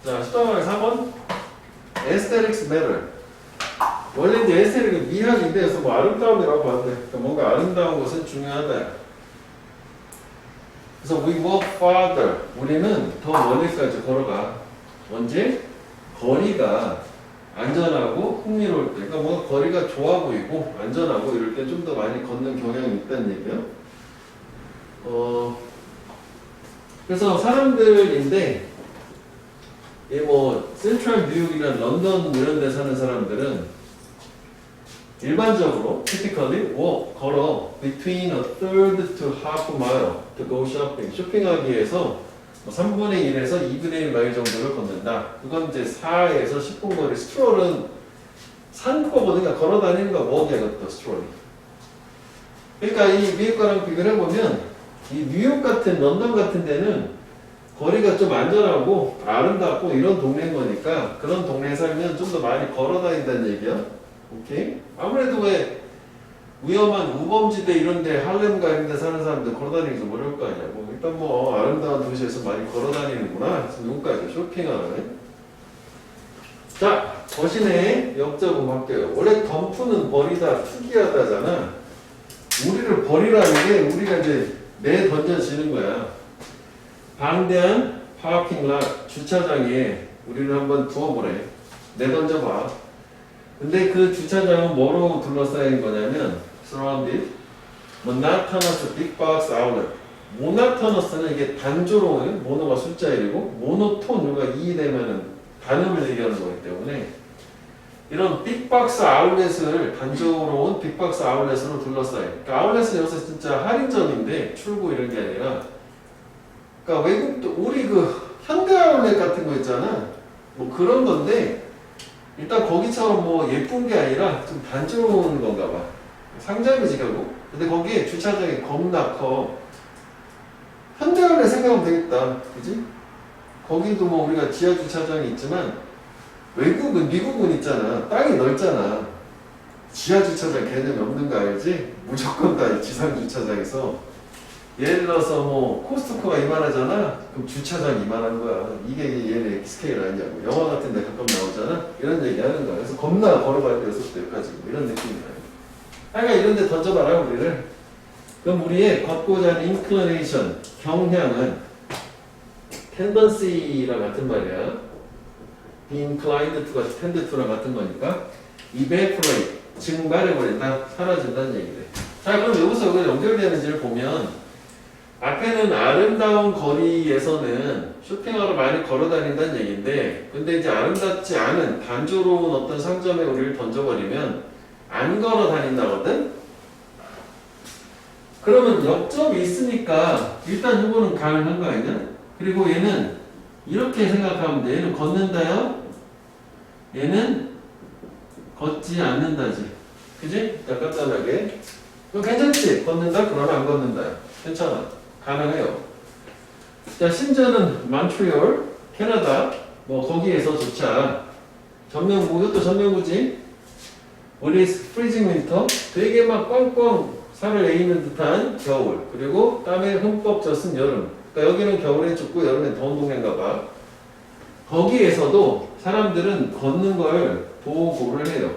자, 10번 4번. aesthetics matter. 원래 이제 aesthetic은 미학인데, 그래서 뭐 아름다움이라고 하는데, 그러니까 뭔가 아름다운 것은 중요하다. 그래서 we walk farther. 우리는 더 멀리까지 걸어가. 언제? 거리가 안전하고 흥미로울 때. 그러니까 뭔가 거리가 좋아 보이고 안전하고 이럴 때 좀 더 많이 걷는 경향이 있다는 얘기예요. 그래서 사람들인데, 이 뭐 센트럴 뉴욕이나 런던 이런 데 사는 사람들은 일반적으로 typically walk, 걸어 between a third to half a mile to go shopping. 쇼핑하기 위해서 3분의 1에서 2분의 1마일 정도를 걷는다. 그건 이제 4에서 10분 거리. 스트롤은 산 거거든요. 걸어 다니는 거 walk이야, 그것도 스트롤이. 그러니까 이 미국과랑 비교를 해보면 이 뉴욕 같은 런던 같은 데는 거리가 좀 안전하고 아름답고 이런 동네인 거니까 그런 동네에 살면 좀 더 많이 걸어 다닌다는 얘기야. 오케이? 아무래도 왜 위험한 우범지대 이런 데 할렘가 이런 데 사는 사람들 걸어 다니기 좀 어려울 거 아니냐고. 일단 뭐 아름다운 도시에서 많이 걸어 다니는구나. 그래서 누구까지 쇼핑하는. 자, 거시네 역적은 할게요. 원래 덤프는 버리다, 투기하다잖아. 우리를 버리라는 게 우리가 이제 내 던져지는 거야. 방대한 파킹락 주차장에 우리를 한번 두어보래. 내 던져봐. 근데 그 주차장은 뭐로 둘러싸인 거냐면 surrounded monotonous big box outlet. monotonous는 이게 단조로운 모노가 숫자 1이고 모노톤 요가 2 되면은 단음을 얘기하는 거기 때문에 이런 빅박스 아울렛을 단조로운 빅박스 아울렛으로 둘러싸인. 그러니까 아울렛은 여기서 진짜 할인점인데 출구 이런 게 아니라 그러니까 외국도 우리 그 현대 아울렛 같은 거 있잖아. 뭐 그런 건데 일단 거기처럼 뭐 예쁜 게 아니라 좀 단조로운 건가 봐. 상점이지 결국. 근데 거기에 주차장이 겁나 커. 현대 아울렛 생각하면 되겠다. 그지? 거기도 뭐 우리가 지하 주차장이 있지만 외국은 미국은 있잖아. 땅이 넓잖아. 지하 주차장 개념이 없는 거 알지? 무조건 다 지상 주차장에서. 예를 들어서 뭐 코스트코가 이만하잖아. 그럼 주차장 이만한 거야. 이게 얘네 스케일 아니냐고. 영화 같은 데 가끔 나오잖아. 이런 얘기 하는 거야. 그래서 겁나 걸어갈 때 6대 여기까지 이런 느낌이야. 하여간 이런 데 던져봐라 우리를. 그럼 우리의 걷고자 하는 inclination, 경향은 tendency랑 같은 말이야. be inclined to가 tend to랑 같은 거니까 evaporate, 증발해버린다, 사라진다는 얘기래. 자, 그럼 여기서 왜 연결되는지를 보면 앞에는 아름다운 거리에서는 쇼핑하러 많이 걸어 다닌다는 얘기인데, 근데 이제 아름답지 않은 단조로운 어떤 상점에 우리를 던져버리면 안 걸어 다닌다거든? 그러면 역점이 있으니까 일단 이거는 가능한 거 아니냐? 그리고 얘는 이렇게 생각하면 돼. 얘는 걷는다요? 얘는 걷지 않는다지. 그지? 자, 간단하게. 그럼 괜찮지? 걷는다? 그러나 안 걷는다. 괜찮아. 가능해요. 자, 심지어는 몬트리올, 캐나다, 뭐 거기에서조차 전면부, 이것도 전면부지. 우리 프리징 윈터, 되게 막 꽝꽝 살을 에이는 듯한 겨울, 그리고 땀에 흠뻑 젖은 여름. 그러니까 여기는 겨울에 춥고 여름에 더운 동네인가 봐. 거기에서도 사람들은 걷는 걸 보고를 해요.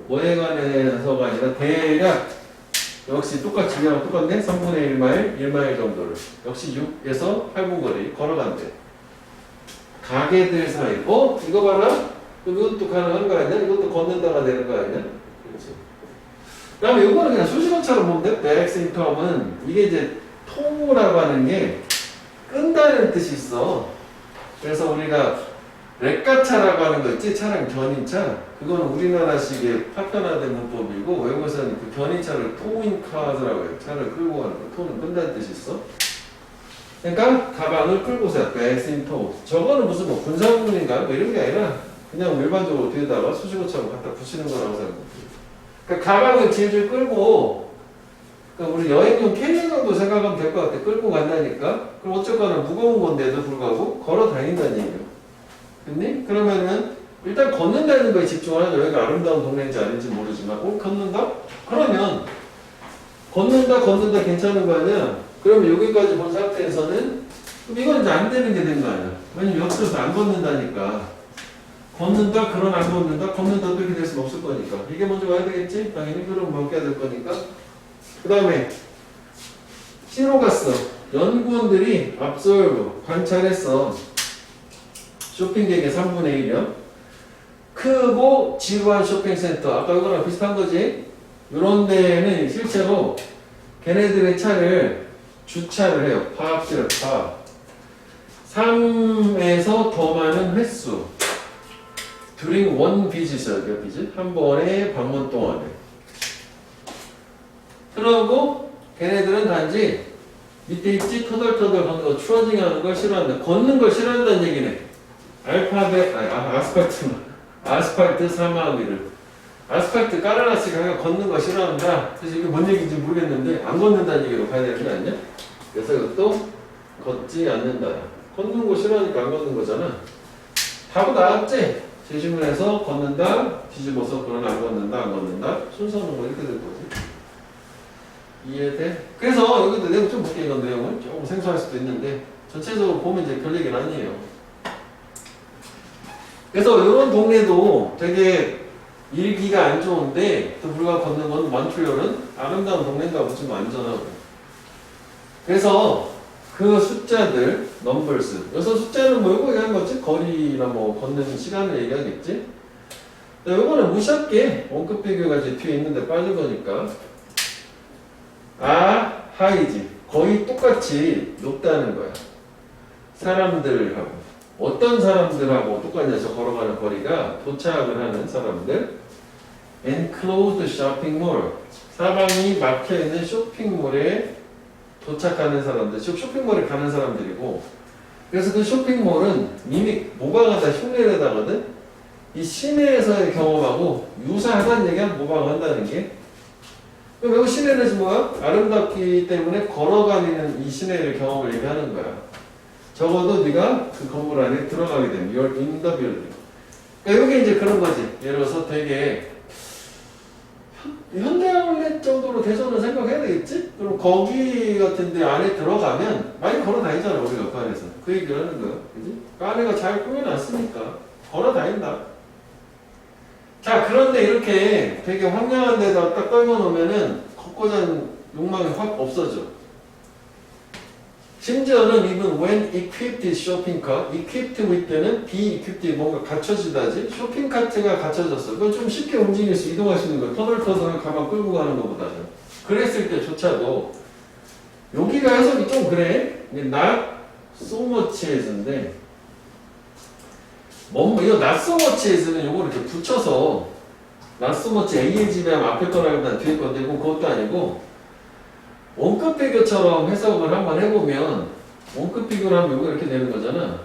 뭐에 관해서가 아니라 대략 역시 똑같이 그냥 똑같네. 3분의 1마일, 1마일 정도를 역시 6에서 8분 거리 걸어간대. 가게들 사이. 이거 봐라. 그럼 이것도 가능한 거 아니야? 이것도 걷는다가 되는 거 아니야? 그렇지. 그 다음에 이거는 그냥 수식어처럼 보면 돼. back symptom은 이게 이제 통우라고 하는 게 끈다는 뜻이 있어. 그래서 우리가 렉가차라고 하는 거 있지? 차량 견인차. 그거는 우리나라식의 파편화된 문법이고 외국에서는 그 견인차를 토잉카드라고 해요. 차를 끌고 가는 거. 토는 끈다는 뜻이 있어. 그러니까 가방을 끌고서 백스인토. 저거는 무슨 뭐 군사군인가 뭐 이런 게 아니라 그냥 일반적으로 뒤에다가 수식어처럼 갖다 붙이는 거라고 생각해요. 그러니까 가방을 질질 끌고, 그러니까 우리 여행용 캐리어 정도 생각하면 될 것 같아. 끌고 간다니까. 그럼 어쨌거나 무거운 건데도 불구하고 걸어 다닌다는 얘기예요. 근데 그러면은 일단 걷는다는 거에 집중하죠. 여기가 아름다운 동네인지 아닌지 모르지만 걷는다? 그러면 걷는다 괜찮은 거 아니야? 그러면 여기까지 본 상태에서는 그럼 이건 이제 안 되는 게 된 거 아니야? 왜냐면 옆에서 안 걷는다니까. 걷는다, 그런 안 걷는다, 걷는다 또 이렇게 될 수는 없을 거니까. 이게 먼저 와야 되겠지? 당연히 그럼 먹게 될 거니까. 그 다음에 C로 갔어. 연구원들이 observe, 관찰했어. 쇼핑객의 3분의 1이요. 크고 지루한 쇼핑센터. 아까 이거랑 비슷한 거지? 이런 데는 실제로 걔네들의 차를 주차를 해요. 파업지를 파. 3에서 더 많은 횟수. during one visit, 한 번의 방문 동안에. 그러고 걔네들은 단지 밑에 있지 터덜터덜 걷는 거, 추워징 하는 걸 싫어한다. 걷는 걸 싫어한다는 얘기네. 아스팔트 사마귀를. 아스팔트 깔아놨으니까 걷는 거 싫어한다. 그래서 이게 뭔 얘기인지 모르겠는데 안 걷는다는 얘기로 가야 되는 거 아니야? 그래서 이것도 걷지 않는다. 걷는 거 싫어하니까 안 걷는 거잖아. 답은 나왔지? 재질문에서 걷는다, 뒤집어서 그러나 안 걷는다, 안 걷는다. 순서는 뭐 이렇게 될 거지. 이해돼? 그래서 여기도 내용 좀 볼게. 이건 내용은 조금 생소할 수도 있는데 전체적으로 보면 이제 별 얘기는 아니에요. 그래서 이런 동네도 되게 일기가 안 좋은데 또 불과 걷는 건 몬트리올은 아름다운 동네인가 보지만 안전하고. 그래서 그 숫자들, 넘버스. 여기서 숫자는 뭐 이거 얘기하는 거지? 거리나 뭐 걷는 시간을 얘기하겠지? 이거는 무시할게. 원급 비교가 이제 뒤에 있는데 빠질 거니까. 하이지. 거의 똑같이 높다는 거야. 사람들하고. 어떤 사람들하고 똑같냐서 걸어가는 거리가 도착을 하는 사람들. enclosed shopping mall. 사방이 막혀있는 쇼핑몰에 도착하는 사람들. 즉 쇼핑몰에 가는 사람들이고. 그래서 그 쇼핑몰은 이미 모방하다 흉내내다거든. 이 시내에서의 경험하고 유사하다는 얘기야. 모방한다는 게. 그럼 여기 시내는 뭐야? 아름답기 때문에 걸어다니는 이 시내의 경험을 얘기하는 거야. 적어도 네가 그 건물 안에 들어가게 되면 you're in the building. 그러니까 이게 이제 그런 거지. 예를 들어서 되게 현대아울렛 정도로 대전을 생각해야 되겠지? 그럼 거기 같은 데 안에 들어가면 많이 걸어 다니잖아. 우리가 그 안에서. 그 얘기를 하는 거야. 그지? 그 안에가 잘 꾸며놨으니까 걸어 다닌다. 자, 그런데 이렇게 되게 황량한 데다 딱 떨궈 놓으면은 걷고자 하는 욕망이 확 없어져. 심지어는 even when equipped shopping cart, equipped with 때는 be-equipped 뭔가 갖춰지다지 쇼핑 카트가 갖춰졌어. 그건 좀 쉽게 움직일 수, 이동할 수 있는 거야. 터덜터덜 가방 끌고 가는 것보다는. 그랬을 때조차도 여기가 해석이 좀 그래. not so much as인데 이거 not so much as는 요거를 이렇게 붙여서 not so much A의 지배하면 앞에 거라기보다 뒤에 건데 그것도 아니고 원급 비교처럼 해석을 한번 해보면 원급 비교를 하면 이거 이렇게 되는 거잖아.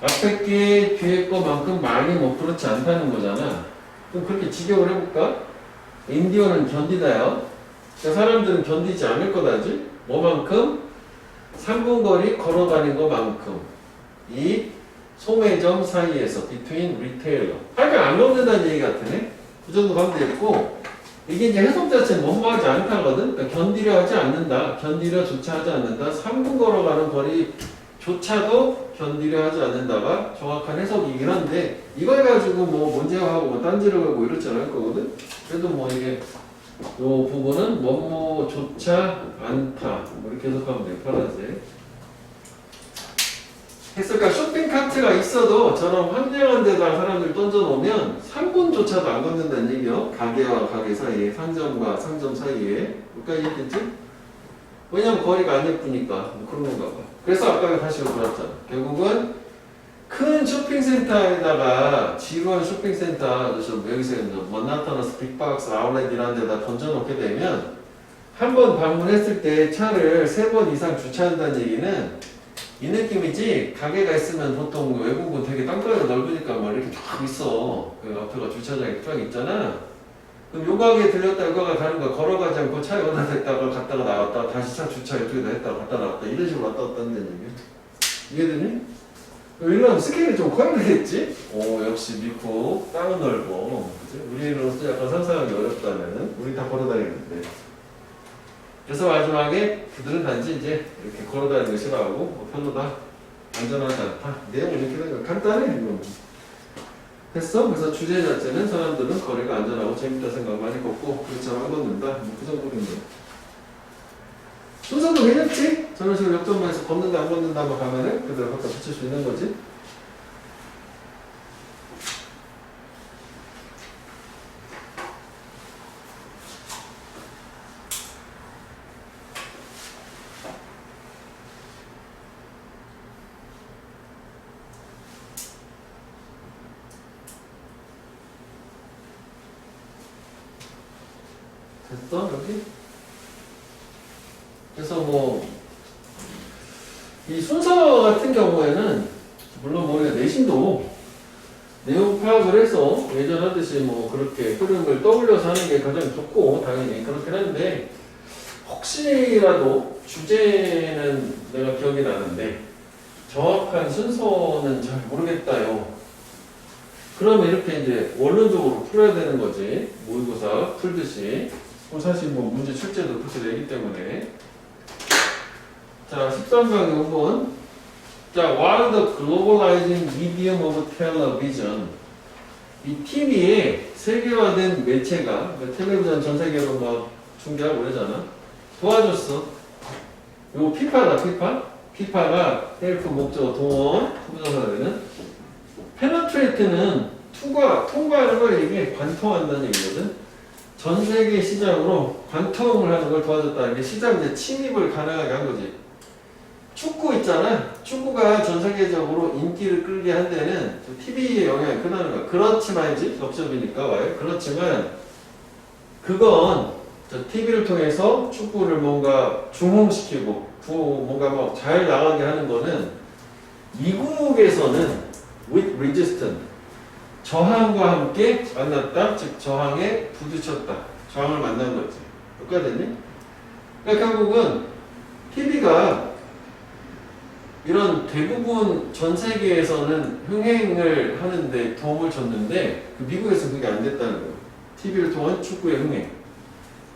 앞에 게 뒤에 거만큼 많이 뭐 그렇지 않다는 거잖아. 그럼 그렇게 직역을 해볼까? 인디언은 견디다요. 그러니까 사람들은 견디지 않을 거다지. 뭐만큼? 3분 거리 걸어다닌 것만큼. 이 소매점 사이에서 between retailer. 하여간 안 걷는다는 얘기 같으네. 그 정도 가면 되겠고 이게 이제 해석 자체는 원망하지 않다거든. 그러니까 견디려 하지 않는다. 견디려조차 하지 않는다. 3분 걸어가는 거리조차도 견디려 하지 않는다가 정확한 해석이긴 한데 이걸 가지고 뭐 문제화하고 뭐 딴지를 하고 이렇지 않을 거거든. 그래도 뭐 이게 요 부분은 뭐뭐조차 않다. 뭐 이렇게 해석하면 돼요. 파란색. 그러니까 쇼핑카트가 있어도 저런 황량한 데다 사람들 던져놓으면 3분조차도 안 걷는다는 얘기요. 가게와 가게 사이에, 상점과 상점 사이에. 여기까지 했겠지? 왜냐면 거리가 안 예쁘니까 뭐 그런 건가 봐. 그래서 아까 다시 돌았잖아. 결국은 큰 쇼핑센터에다가 지루한 쇼핑센터, 여기서 만나타나스 빅박스 아울렛 이런 데다 던져놓게 되면 한 번 방문했을 때 차를 3번 이상 주차한다는 얘기는 이 느낌이지. 가게가 있으면 보통 외국은 되게 땅덩이가 넓으니까 막 이렇게 쫙 있어. 그 앞에가 주차장이 쫙 있잖아. 그럼 요 가게에 들렸다 요 가게 가는 거야. 걸어가지 않고 차 여기다 댔다가 갔다가 나왔다 다시 차 주차 이쪽에다 했다가 갔다 나왔다 이런 식으로 왔다 갔다 한다는 얘기야. 이해되니? 이러면 스케일이 좀 커야 되겠지? 오, 역시 미국 땅은 넓어. 그치? 우리로서 약간 상상하기 어렵다면은 우리 다 걸어다니는데. 그래서 마지막에 그들은 단지 이제 이렇게 걸어다니는 거 싫어하고 뭐 별로다. 안전하지 않다. 내용은 이렇게 된 거야. 간단해 이거. 됐어? 그래서 주제 자체는 사람들은 거리가 안전하고 재밌다 생각 많이 걷고 그렇잖아 안 걷는다. 뭐그 정도인데. 순서도 괜찮지? 저런 식으로 역전만해서 걷는다 안 걷는다만 가면은 그대로 갖다 붙일 수 있는 거지. 됐어? 여기? 그래서 뭐 이 순서 같은 경우에는 물론 뭐 우리가 내신도 내용 파악을 해서 예전 하듯이 뭐 그렇게 흐름을 떠올려서 하는 게 가장 좋고 당연히 그렇긴 한데 혹시라도 주제는 내가 기억이 나는데 정확한 순서는 잘 모르겠다요. 그러면 이렇게 이제 원론적으로 풀어야 되는 거지. 모의고사 풀듯이. 사실 뭐 문제 출제도 그렇게 되기 때문에. 자, 13강 요건. 자, while the globalizing medium of television. 이 TV에 세계화된 매체가, 텔레비전 전 세계로 막 중계하고 그러잖아. 도와줬어. 요거 피파다, 피파. 피파가 헬프 목적어 동원, 후부정사가 되는. penetrate는 통과하는 걸 이게 관통한다는 얘기거든. 전 세계 시장으로 관통을 하는 걸 도와줬다. 이게 시장 이제 침입을 가능하게 한 거지. 축구 있잖아. 축구가 전 세계적으로 인기를 끌게 한 데는 TV의 영향이 크다는 거야. 그렇지만이지 역접이니까 와요. 그렇지만 그건 저 TV를 통해서 축구를 뭔가 중흥시키고 뭔가 막 잘 나가게 하는 거는 미국에서는 with resistance 저항과 함께 만났다. 즉 저항에 부딪혔다. 저항을 만난 거지. 여기가 됐니? 그러니까 결국은 TV가 이런 대부분 전 세계에서는 흥행을 하는데 도움을 줬는데 그 미국에서는 그게 안 됐다는 거예요. TV를 통한 축구의 흥행.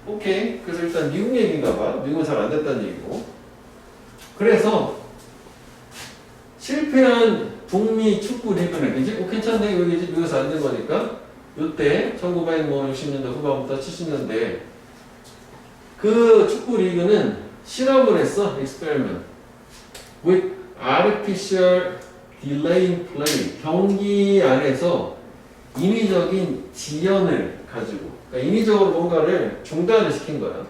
오케이. 그래서 일단 미국 얘기인가 봐. 미국은 잘 안 됐다는 얘기고. 그래서 실패한 북미 축구 리그는 이제 괜찮네. 여기 이제 미국에서 안 된 거니까. 요때 1960년대 후반부터 70년대 그 축구 리그는 실험을 했어. experiment. with artificial delaying play. 경기 안에서 인위적인 지연을 가지고 그러니까 인위적으로 뭔가를 중단을 시킨 거야.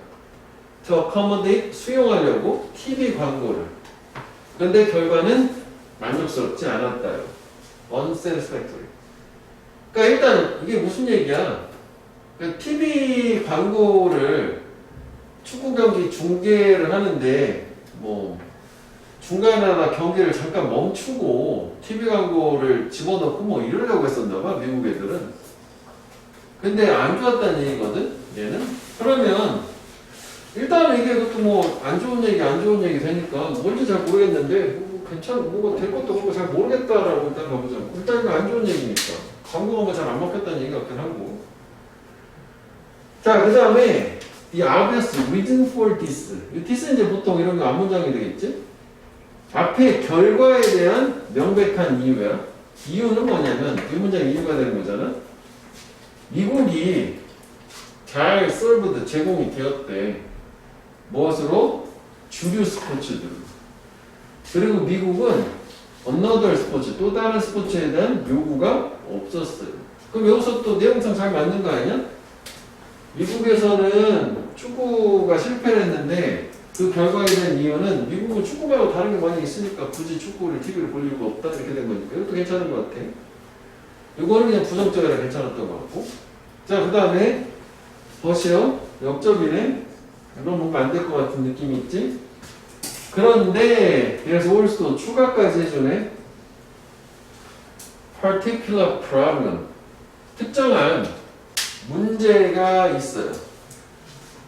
to accommodate 수용하려고 TV 광고를. 그런데 결과는 만족스럽지 않았다요. unsatisfactory. 그러니까 일단 이게 무슨 얘기야? 그러니까 TV 광고를 축구 경기 중계를 하는데 뭐 중간에 경기를 잠깐 멈추고 TV 광고를 집어넣고 뭐 이러려고 했었나 봐 미국 애들은. 근데 안 좋았다는 얘기거든 얘는. 그러면 일단은 이게 그것도 뭐 안 좋은 얘기 되니까 뭔지 잘 모르겠는데 뭐가 될 것도 없고 잘 모르겠다라고 일단 가보자. 일단 이거 안 좋은 얘기니까 광고가 잘 안 먹혔다는 얘기 같긴 하고. 자, 그 다음에 이 obvious reason for this. 이 this는 이제 보통 이런 거 앞문장이 되겠지? 앞에 결과에 대한 명백한 이유야. 이유는 뭐냐면 이 문장이 이유가 되는 거잖아. 미국이 잘 served 제공이 되었대. 무엇으로? 주류 스포츠들. 그리고 미국은 another 스포츠, 또 다른 스포츠에 대한 요구가 없었어요. 그럼 여기서 또 내용상 잘 맞는 거 아니야? 미국에서는 축구가 실패를 했는데 그 결과에 대한 이유는 미국은 축구 말고 다른 게 많이 있으니까 굳이 축구를 TV를 볼 이유가 없다 이렇게 된 거니까 이것도 괜찮은 것 같아. 이거는 그냥 부정적이라 괜찮았던 것 같고. 자, 그 다음에 버시어 역접이네. 이건 뭔가 안 될 것 같은 느낌이 있지? 그런데 그래서 올스도 추가까지 해주네. particular problem. 특정한 문제가 있어요.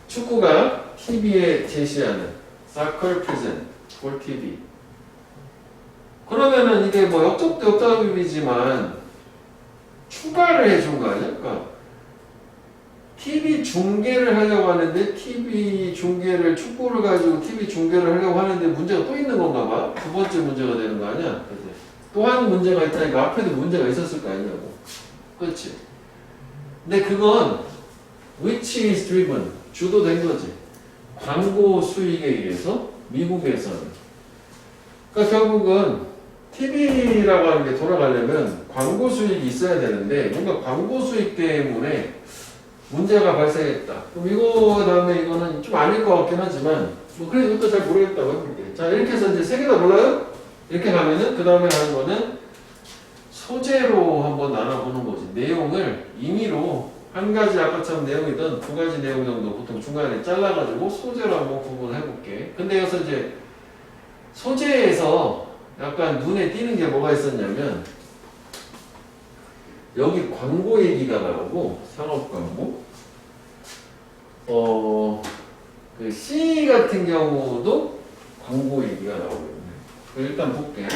축구가 TV에 제시하는 soccer present for TV. 그러면은 이게 뭐 역접도 역접이지만 추가를 해준 거 아니야? 그러니까 TV 중계를 하려고 하는데 TV 중계를 축구를 가지고 TV 중계를 하려고 하는데 문제가 또 있는 건가 봐. 두 번째 문제가 되는 거 아니야? 또 한 문제가 있다니까 앞에도 문제가 있었을 거 아니냐고. 그렇지? 근데 그건 which is driven 주도된 거지. 광고 수익에 의해서 미국에서는. 그러니까 결국은 TV라고 하는 게 돌아가려면 광고 수익이 있어야 되는데 뭔가 광고 수익 때문에 문제가 발생했다. 그럼 이거 다음에 이거는 좀 아닐 것 같긴 하지만 뭐 그래 이것도 잘 모르겠다고 해볼게. 자 이렇게 해서 이제 세 개 다 몰라요? 이렇게 가면은 그 다음에 하는 거는 소재로 한번 나눠보는 거지. 내용을 임의로 한 가지 아까처럼 내용이든 두 가지 내용 정도 보통 중간에 잘라가지고 소재로 한번 구분을 해볼게. 근데 여기서 이제 소재에서 약간 눈에 띄는 게 뭐가 있었냐면 여기 광고 얘기가 나오고 상업 광고 그 C 같은 경우도 광고 얘기가 나오거든요. 일단 볼게.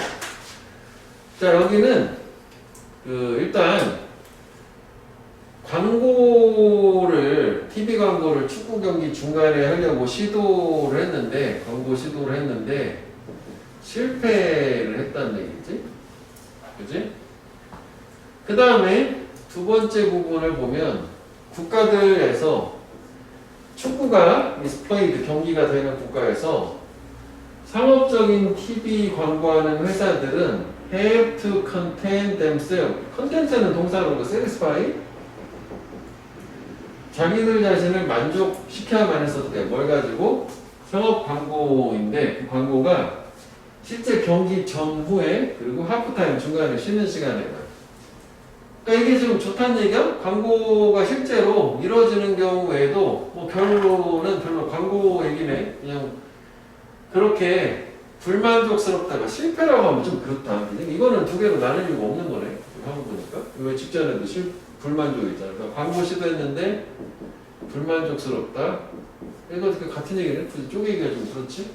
자 여기는 그 일단 광고를 TV 광고를 축구 경기 중간에 하려고 시도를 했는데 광고 시도를 했는데 실패를 했다는 얘기지. 그지? 그 다음에 두 번째 부분을 보면 국가들에서 축구가 디스플레이드 경기가 되는 국가에서 상업적인 TV 광고하는 회사들은 have to content themselves. 컨텐츠는 동사로 satisfy. 자기들 자신을 만족시켜야만 했어도 돼. 뭘 가지고? 상업 광고인데 그 광고가 실제 경기 전후에 그리고 하프타임 중간에 쉬는 시간에 그러니까 이게 지금 좋다는 얘기야? 광고가 실제로 이루어지는 경우에도 뭐 결론은 별로 광고 얘기네. 그냥 그렇게 불만족스럽다가 실패라고 하면 좀 그렇다. 이거는 두 개로 나눌 이유가 없는 거네. 하고 보니까. 왜 직전에도 불만족이잖아. 그러니까 광고 시도했는데 불만족스럽다. 이거 어떻게 같은 얘기네? 쪼개기가 좀 그렇지?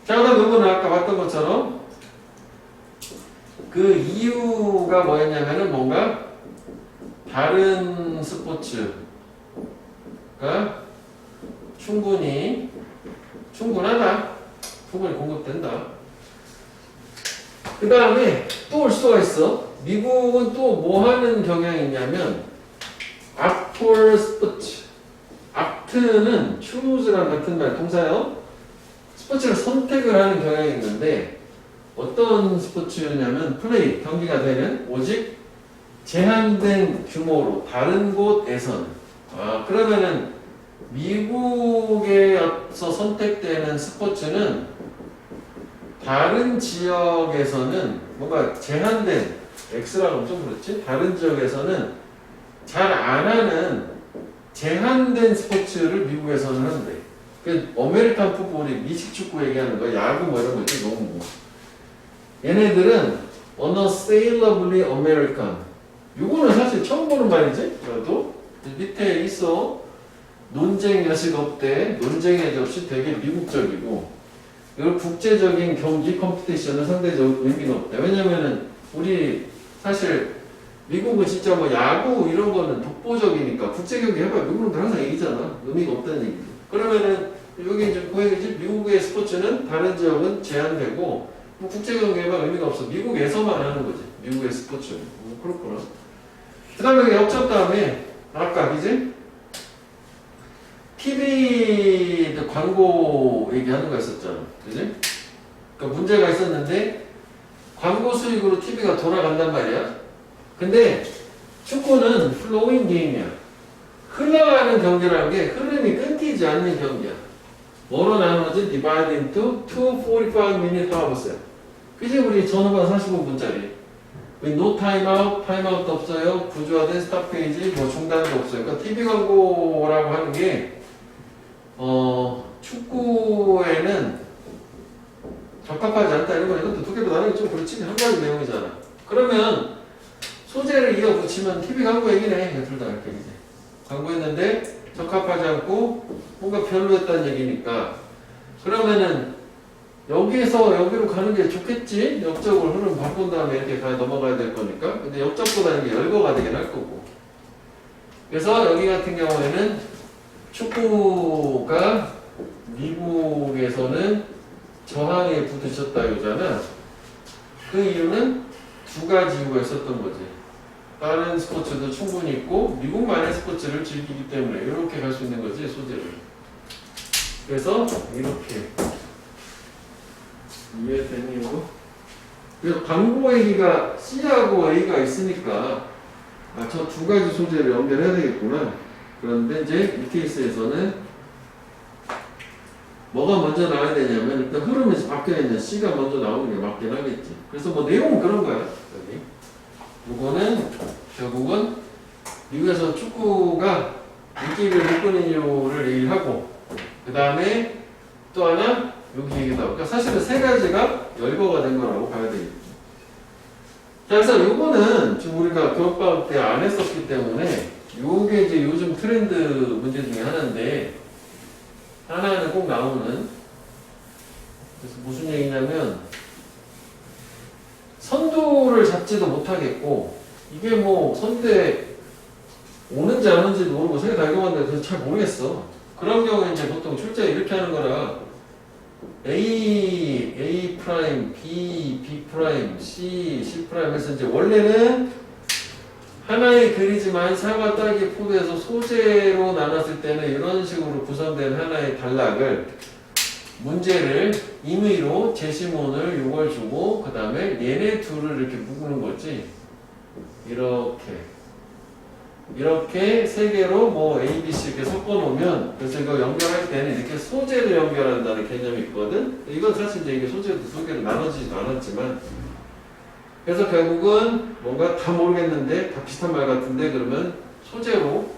자, 그다음 이거는 아까 봤던 것처럼 그 이유가 뭐였냐면은 뭔가 다른 스포츠가 충분하다. 충분히 공급된다. 그 다음에 또 올 수가 있어. 미국은 또 뭐 하는 경향이 있냐면 앞폴 스포츠. 앞트는 choose랑 같은 말 동사요. 스포츠를 선택을 하는 경향이 있는데 어떤 스포츠냐면 플레이, 경기가 되는 오직 제한된 규모로 다른 곳에서는 그러면은 미국에서 선택되는 스포츠는 다른 지역에서는 뭔가 제한된 X라고 하면 좀 그렇지? 다른 지역에서는 잘 안 하는 제한된 스포츠를 미국에서는 한대. 그 아메리칸 풋볼이 미식 축구 얘기하는 거야. 야구 뭐 이런 거 있지 너무 뭐. 얘네들은 unassailably American. 이거는 사실 처음 보는 말이지. 그래도 밑에 있어. 논쟁 여식 없대. 논쟁의 접시 되게 미국적이고. 그리고 국제적인 경기 컴피티션은 상대적으로 의미가 없다. 왜냐면은 우리 사실 미국은 진짜 뭐 야구 이런 거는 독보적이니까 국제 경기 해봐야 미국은 항상 이기잖아. 의미가 없다는 얘기지. 그러면은 여기 이제 그 얘기지. 미국의 스포츠는 다른 지역은 제한되고 뭐 국제 경기 해봐 의미가 없어. 미국에서만 하는 거지. 미국의 스포츠는. 그렇구나. 그 다음에 역적 다음에 아까 그지? TV 광고 얘기하는 거 있었잖아. 그지? 그러니까 문제가 있었는데 광고 수익으로 TV가 돌아간단 말이야. 근데 축구는 flowing game이야. 흘러가는 경기라는 게 흐름이 끊기지 않는 경기야. 뭐로 나누어진 divide into two 45-minute halves. 그지? 우리 전후반 45분짜리. no timeout, 타임아웃도 없어요. 구조화된 스탑페이지, 뭐 중단도 없어요. 그러니까 TV 광고라고 하는 게 축구에는 적합하지 않다 이런 건 이것도 두 개로 나누기 좀 그렇지. 한 가지 내용이잖아. 그러면 소재를 이어 붙이면 TV 광고 얘기네. 둘 다 이렇게 이제 광고했는데 적합하지 않고 뭔가 별로였다는 얘기니까 그러면은 여기에서 여기로 가는 게 좋겠지. 역적으로 흐름 바꾼 다음에 이렇게 넘어가야 될 거니까. 근데 역적보다는 이게 열거가 되긴 할 거고. 그래서 여기 같은 경우에는 축구가 미국에서는 저항에 부딪혔다 이거잖아. 그 이유는 두 가지 이유가 있었던 거지. 다른 스포츠도 충분히 있고 미국만의 스포츠를 즐기기 때문에 이렇게 갈 수 있는 거지, 소재를. 그래서 이렇게 이해되니 이거? 그래서 광고 얘기가 C하고 A가 있으니까 저 두 가지 소재를 연결해야 되겠구나. 그런데 이제 이 케이스에서는 뭐가 먼저 나와야 되냐면 일단 흐름이 바뀌어있는 C가 먼저 나오는 게 맞긴 하겠지. 그래서 뭐 내용은 그런 거야. 여기 이거는 결국은 미국에서 축구가 인기를 못 끄는 이유를 얘기를 하고 그 다음에 또 하나 여기 얘기도 하고 그러니까 사실은 세 가지가 열거가 된 거라고 봐야 되겠지. 자, 그래서 요거는 지금 우리가 교육방학 때 안 했었기 때문에 요게 이제 요즘 트렌드 문제 중에 하나인데 하나는 꼭 나오는 그래서 무슨 얘기냐면 선두를 잡지도 못하겠고 이게 뭐 선두에 오는지 안 오는지도 모르고 세개 다 읽어봤는데 그래서 잘 모르겠어. 그런 경우에 이제 보통 출제 이렇게 하는 거라 A 프라임, B 프라임, C 프라임 해서 이제 원래는 하나의 글이지만 사과, 딸기, 포도에서 소재로 나눴을 때는 이런 식으로 구성된 하나의 단락을 문제를 임의로 제시문을 요걸 주고 그 다음에 얘네 둘을 이렇게 묶는 거지. 이렇게 세 개로 뭐 A, B, C 이렇게 섞어 놓으면 그래서 이거 연결할 때는 이렇게 소재를 연결한다는 개념이 있거든. 이건 사실 이제 이게 소재로 나눠지지도 않았지만 그래서 결국은 뭔가 다 모르겠는데 다 비슷한 말 같은데 그러면 소재로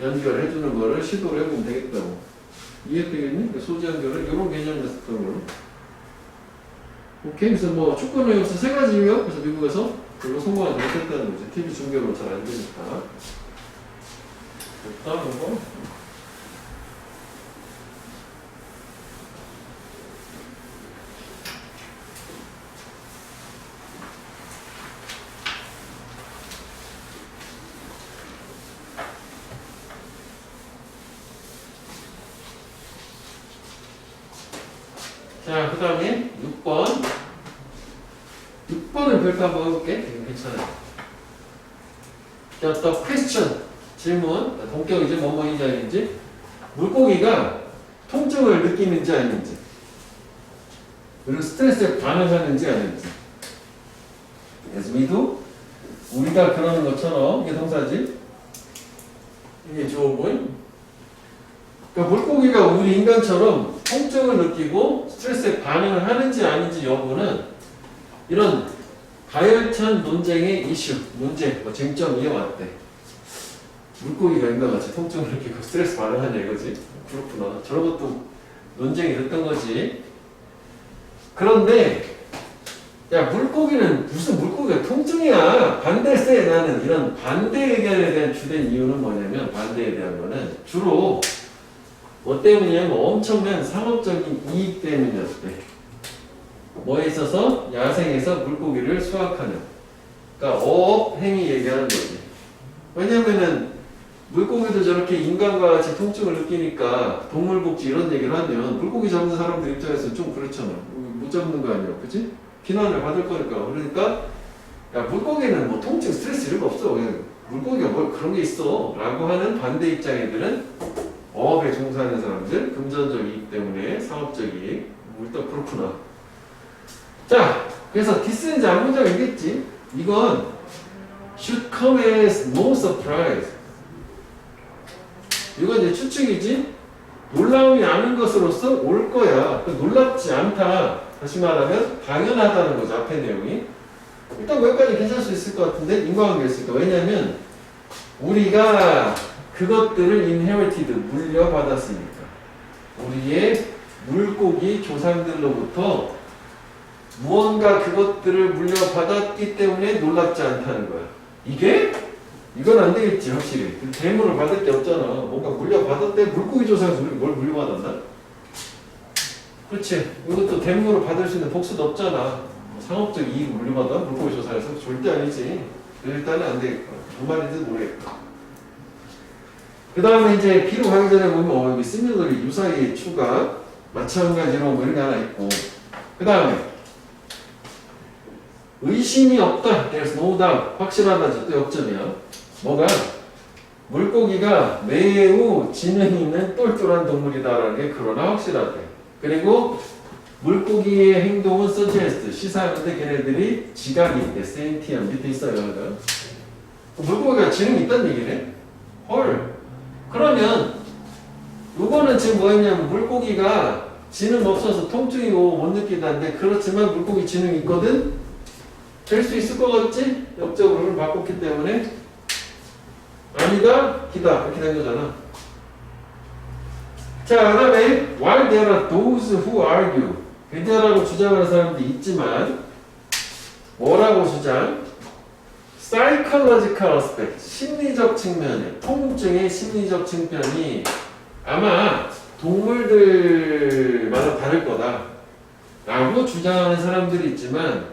연결해 주는 거를 시도를 해보면 되겠다고. 이해되겠니? 소재 연결을 이런 개념이었던 걸로. 오케이. 그래서 뭐 축구는 여기서 세 가지 이유요. 그래서 미국에서 별로 성공하지 못했다는 거지. TV 중계로 잘 안 되니까. 됐다, 이거. 자, 그 다음에 6번. 6번을 별표 한번 해볼게. 괜찮아요. 자, 또 question. 질문. 본격이지, 뭐뭐인지 아닌지. 물고기가 통증을 느끼는지 아닌지. 그리고 스트레스에 반응하는지 아닌지. As we do. 우리가 그러는 것처럼, 이게 동사지. 이게 주어 보임. 그러니까 물고기가 우리 인간처럼 통증을 느끼고 스트레스에 반응을 하는지 아닌지 여부는 이런 가열찬 논쟁의 이슈, 문제, 뭐 쟁점 이어왔대. 물고기가 인간같이 통증을 느끼고 스트레스 반응하냐 이거지. 그렇구나. 저런 것도 논쟁이 됐던 거지. 그런데 야 물고기는 무슨 물고기가 통증이야. 반대세. 나는 이런 반대 의견에 대한 주된 이유는 뭐냐면 반대에 대한 거는 주로 뭐 때문이냐면 엄청난 상업적인 이익 때문이었대. 뭐에 있어서? 야생에서 물고기를 수확하는. 그러니까 어업 행위 얘기하는 거지. 왜냐면은 물고기도 저렇게 인간과 같이 통증을 느끼니까 동물복지 이런 얘기를 하면 물고기 잡는 사람들 입장에서 좀 그렇잖아. 못 잡는 거 아니야. 그치? 비난을 받을 거니까. 그러니까 야 물고기는 뭐 통증, 스트레스 이런 거 없어. 그냥 물고기가 뭘 그런 게 있어. 라고 하는 반대 입장애들은 어업에 종사하는 사람들, 금전적 이익 때문에 상업적 이익. 일단 그렇구나. 자, 그래서 디스는 이제 한 문장이겠지. 이건 should come as no surprise. 이건 이제 추측이지. 놀라움이 않은 것으로서 올 거야. 놀랍지 않다. 다시 말하면 당연하다는 거죠. 앞에 내용이. 일단 여기까지 괜찮을 수 있을 것 같은데 인과관계 있을까? 왜냐면 우리가 그것들을 inherited, 물려받았으니까. 우리의 물고기 조상들로부터 무언가 그것들을 물려받았기 때문에 놀랍지 않다는 거야. 이건 안 되겠지, 확실히. 대물을 받을 게 없잖아. 뭔가 물려받았대. 물고기 조상에서 우리 뭘 물려받았나? 그렇지. 이것도 대물을 받을 수 있는 복수도 없잖아. 상업적 이익을 물려받아? 물고기 조상에서? 절대 아니지. 일단은 안 되겠다. 무슨 말인지 모르겠다. 그 다음에 이제 B로 가기 전에 보면 여기 similarly 유사히 추가 마찬가지로 뭐 이런 게 하나 있고 그 다음에 의심이 없다. There's no doubt. 확실하다. 또 역점이야. 뭐가? 물고기가 매우 지능이 있는 똘똘한 동물이다라는 게 그러나 확실하대. 그리고 물고기의 행동은 suggest. 시사하는데 걔네들이 지각이 있대. sentient. 밑에 있어요. 그러니까. 물고기가 지능이 있다는 얘기네. 헐. 그러면 요거는 지금 뭐였냐면 물고기가 지능 없어서 통증이 못 느끼다는데 그렇지만 물고기 지능이 있거든? 될 수 있을 것 같지? 역적으로 바꿨기 때문에 아니다, 기다 이렇게 된 거잖아. 자, 그 다음에 while there are those who argue 괜찮다라고 주장하는 사람들이 있지만 뭐라고 주장? psychological aspect 심리적 측면에 통증의 심리적 측면이 아마 동물들마다 다를 거다 라고 주장하는 사람들이 있지만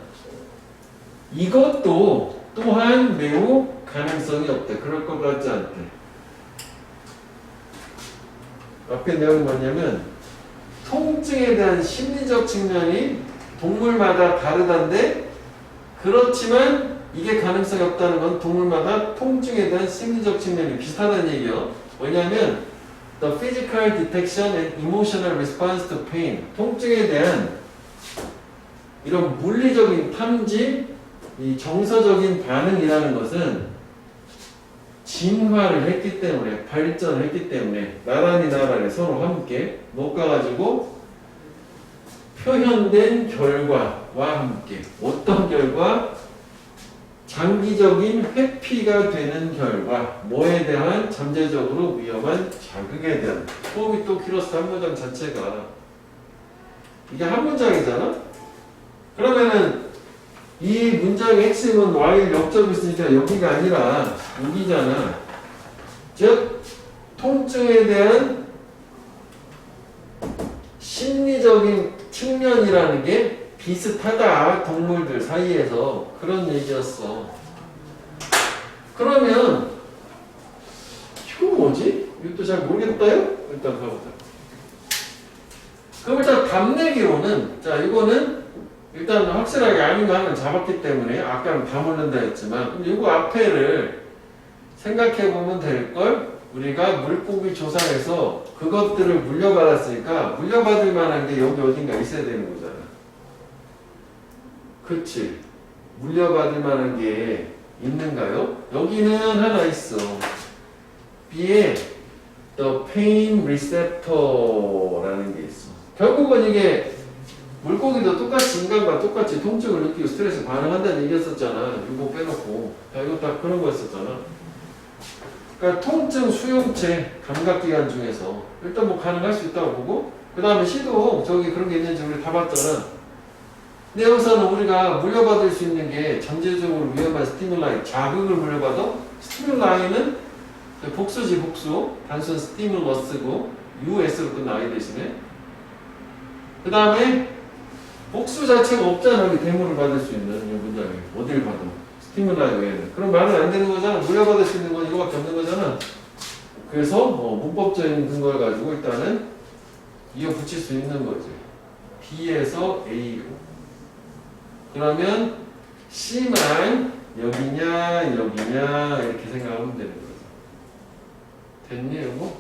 이것도 또한 매우 가능성이 없대. 그럴 것 같지 않대. 앞에 내용이 뭐냐면 통증에 대한 심리적 측면이 동물마다 다르단데 그렇지만 이게 가능성이 없다는 건 동물마다 통증에 대한 심리적 측면이 비슷하다는 얘기예요. 왜냐하면 the physical detection and emotional response to pain 통증에 대한 이런 물리적인 탐지 이 정서적인 반응이라는 것은 진화를 했기 때문에 발전을 했기 때문에 나란히 서로 함께 녹아가지고 표현된 결과와 함께 어떤 결과? 장기적인 회피가 되는 결과 뭐에 대한 잠재적으로 위험한 자극에 대한 호흡이 또 길어서 한 문장 자체가 이게 한 문장이잖아? 그러면은 이 문장의 핵심은 while 역접이 있으니까 여기가 아니라 여기잖아. 즉 통증에 대한 심리적인 측면이라는 게 비슷하다 동물들 사이에서 그런 얘기였어. 그러면 이거 뭐지? 이것도 잘 모르겠다요? 일단 가보자. 그럼 일단 답내기로는 자 이거는 일단 확실하게 아닌 거 하나 잡았기 때문에 아까는 다 모른다 했지만 그럼 이거 앞에를 생각해 보면 될걸? 우리가 물고기 조사에서 그것들을 물려받았으니까 물려받을 만한 게 여기 어딘가 있어야 되는 거잖아. 그치? 물려받을 만한 게 있는가요? 여기는 하나 있어. B에 the pain receptor라는 게 있어. 결국은 이게 물고기도 똑같이 인간과 똑같이 통증을 느끼고 스트레스 반응한다는 얘기였었잖아. 이거 빼놓고. 이거 다 그런 거였었잖아. 그러니까 통증 수용체 감각기관 중에서 일단 뭐 가능할 수 있다고 보고 그 다음에 C도 저기 그런 게 있는지 우리 다 봤잖아. 근데 여기서는 우리가 물려받을 수 있는 게 잠재적으로 위험한 스티뮬라이 자극을 물려받아 스티뮬라이는 복수지 복수 단순 스티뮬러스고 US로 끝나 I 대신에 그 다음에 복수 자체가 없잖아. 여기 대물을 받을 수 있는 이 문장에 어딜 봐도 스티뮬라이 외에는 그럼 말은 안 되는 거잖아. 물려받을 수 있는 건 이거밖에 없는 거잖아. 그래서 문법적인 근거를 가지고 일단은 이어 붙일 수 있는 거지. B에서 A로 그러면 C만 여기냐 이렇게 생각하면 되는 거죠. 됐니 이거?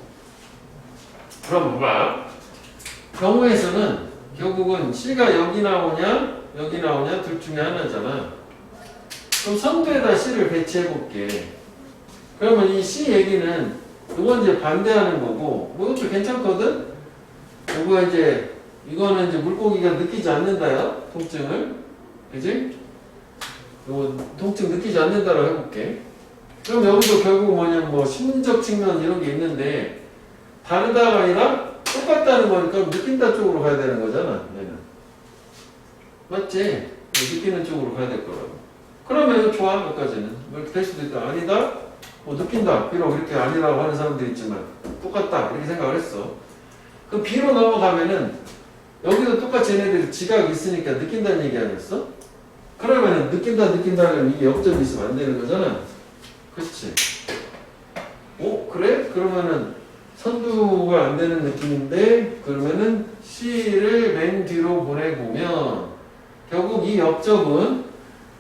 그럼 봐봐. 경우에서는 결국은 C가 여기 나오냐 둘 중에 하나잖아. 그럼 선두에다 C를 배치해 볼게. 그러면 이 C 얘기는 이건 이제 반대하는 거고 뭐 이것도 괜찮거든? 이거 이거는 이제 물고기가 느끼지 않는다요 통증을. 그지? 이거 통증 느끼지 않는다로 해볼게. 그럼 여기도 결국 뭐냐면 뭐 심리적 측면 이런 게 있는데 다르다가 아니라 똑같다는 거니까 느낀다 쪽으로 가야 되는 거잖아. 얘는. 맞지? 느끼는 쪽으로 가야 될 거라고. 그러면 좋아. 여기까지는. 뭐 이렇게 될 수도 있다. 아니다. 뭐 느낀다. 비록 이렇게 아니라고 하는 사람들이 있지만 똑같다. 이렇게 생각을 했어. 그 B로 넘어가면은 여기도 똑같이 얘네들이 지각이 있으니까 느낀다는 얘기 아니었어? 그러면은 느낀다면 이게 역점이 있으면 안 되는 거잖아. 그치? 그래? 그러면은 선두가 안 되는 느낌인데 그러면은 C를 맨 뒤로 보내보면 결국 이 옆접은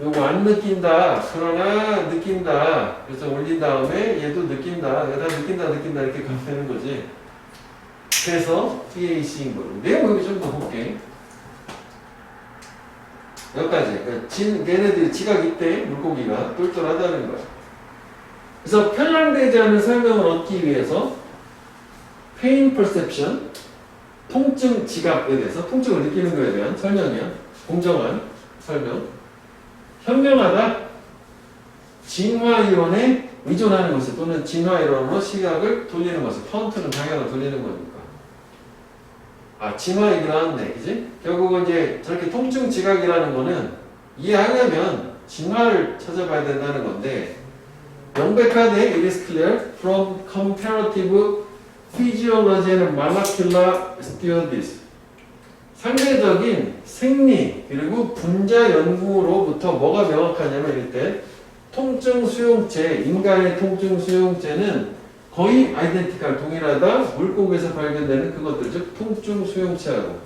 요거 안 느낀다. 그러나 느낀다. 그래서 올린 다음에 얘도 느낀다. 얘다 느낀다 이렇게 가면 되는 거지. 그래서 TAC인 거로. 내용 여기 좀 더 볼게. 여기까지. 그러니까 걔네들이 지각 이때 물고기가 똘똘하다는 거야. 그래서 편향되지 않은 설명을 얻기 위해서 pain perception, 통증 지각에 대해서 통증을 느끼는 거에 대한 설명이야. 공정한 설명. 현명하다. 진화이론에 의존하는 것을 또는 진화이론으로 시각을 돌리는 것을. 카운트는 방향을 돌리는 거니까. 아, 진화이긴 한데, 그지? 결국은 이제 저렇게 통증 지각이라는 거는 이해하려면 진화를 찾아봐야 된다는 건데, 명백하게 it is clear from comparative physiology and molecular studies. 상대적인 생리 그리고 분자 연구로부터 뭐가 명확하냐면 이때 통증 수용체, 인간의 통증 수용체는 거의 아이덴티칼 동일하다. 물고기에서 발견되는 그것들, 즉 통증 수용체하고.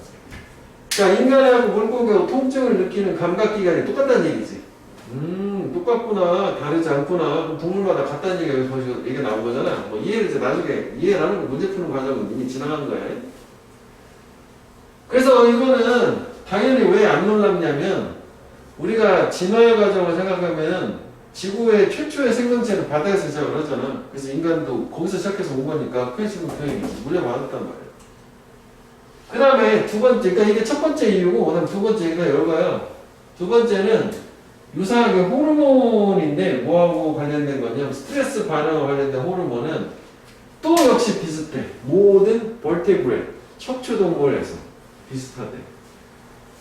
그러니까 인간하고 물고기하고 통증을 느끼는 감각기관이 똑같다는 얘기지. 똑같구나, 다르지 않구나. 그럼 동물마다 같다는 얘기가 나온 거잖아. 뭐 이해를 이제 나중에 이해하는 거 문제 푸는 과정은 이미 지나간 거야. 그래서 이거는 당연히 왜 안 놀랍냐면 우리가 진화 과정을 생각하면 지구의 최초의 생명체는 바다에서 시작을 하잖아. 그래서 인간도 거기서 시작해서 온 거니까 크리스천 교육이 물려받았단 말이야. 그 다음에 두 번째, 그러니까 이게 첫 번째 이유고, 그 다음 두 번째가 열거야. 두 번째는 유사하게 호르몬인데 뭐하고 관련된 거냐면 스트레스 반응과 관련된 호르몬은 또 역시 비슷해. 모든 벌테브레, 척추동물에서 비슷하대.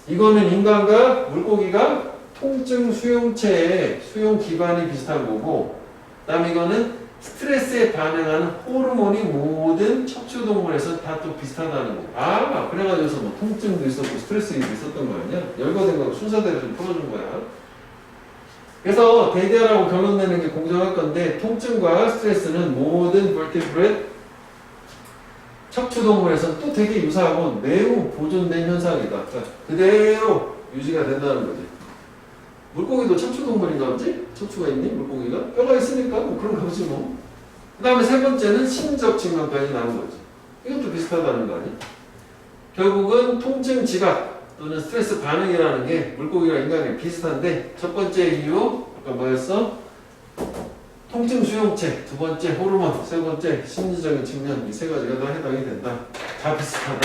이거는 인간과 물고기가 통증 수용체의 수용 기반이 비슷한 거고, 그 다음에 이거는 스트레스에 반응하는 호르몬이 모든 척추동물에서 다 또 비슷하다는 거. 아, 그래가지고서 뭐 통증도 있었고 스트레스도 있었던 거 아니야? 열거된 거 순서대로 좀 풀어준 거야. 그래서 대대라고 결론 내는 게 공정할 건데, 통증과 스트레스는 모든 벌티브레트 척추동물에서는 또 되게 유사하고 매우 보존된 현상이다. 그러니까 그대로 유지가 된다는 거지. 물고기도 척추동물인가 보지? 척추가 있니? 물고기가? 뼈가 있으니까 뭐 그런가 보지 뭐. 그 다음에 세 번째는 심적 측면까지 나온 거지. 이것도 비슷하다는 거 아니야? 결국은 통증 지각 또는 스트레스 반응이라는 게 물고기와 인간이 비슷한데, 첫 번째 이유 아까 뭐였어? 통증 수용체, 두 번째 호르몬, 세 번째 심리적인 측면, 이 세 가지가 다 해당이 된다. 다 비슷하다.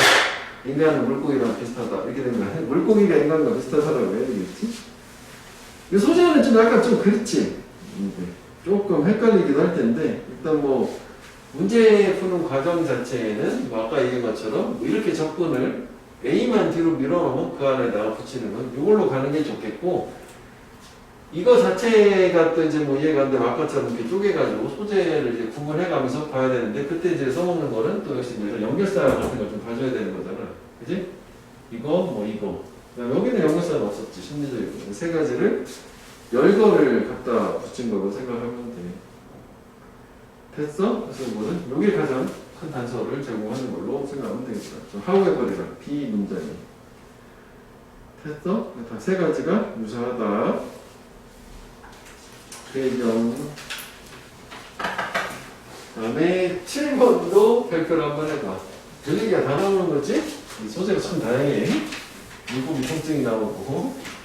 인간은 물고기랑 비슷하다. 이렇게 된 거야. 물고기가 인간과 비슷하다고 왜 얘기했지? 이 소재는 좀 약간 좀 그렇지. 조금 헷갈리기도 할 텐데, 일단 뭐 문제 푸는 과정 자체에는 뭐 아까 얘기한 것처럼 뭐 이렇게 접근을 A만 뒤로 밀어놓으면 그 안에다가 붙이는 건 이걸로 가는 게 좋겠고, 이거 자체가 또 이제 뭐 이해가 안 되면 아까처럼 이렇게 쪼개가지고 소재를 이제 구분해가면서 봐야 되는데, 그때 이제 써먹는 거는 또 역시 이제 연결사 같은 걸 좀 봐줘야 되는 거잖아. 그지? 이거, 뭐 이거. 여기는 연결사는 없었지. 심리적이고. 세 가지를 열거를 갖다 붙인 거로 생각하면 돼. 됐어? 그래서 이거는 여기 가장 큰 단서를 제공하는 걸로 생각하면 되겠다. 하우에버리라. B 문장이. 됐어? 다 세 가지가 유사하다. 배경. 다음에 7번도 발표를 한번 해봐. 별 얘기가 다 나오는 거지? 이 소재가 참 다양해. 물고기 통증이 나오고.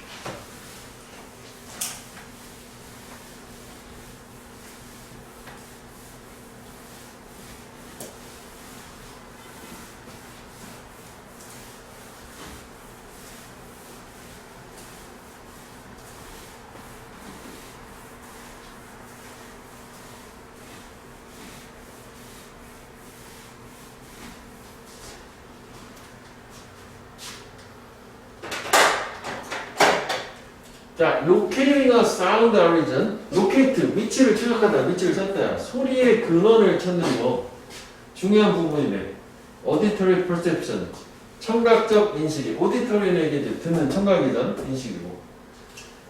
자, locating a sound origin. locate, 위치를 추적하다, 위치를 찾다. 소리의 근원을 찾는 거. 중요한 부분이네. auditory perception. 청각적 인식이. auditory는 이제 듣는 청각이잖아. 인식이고.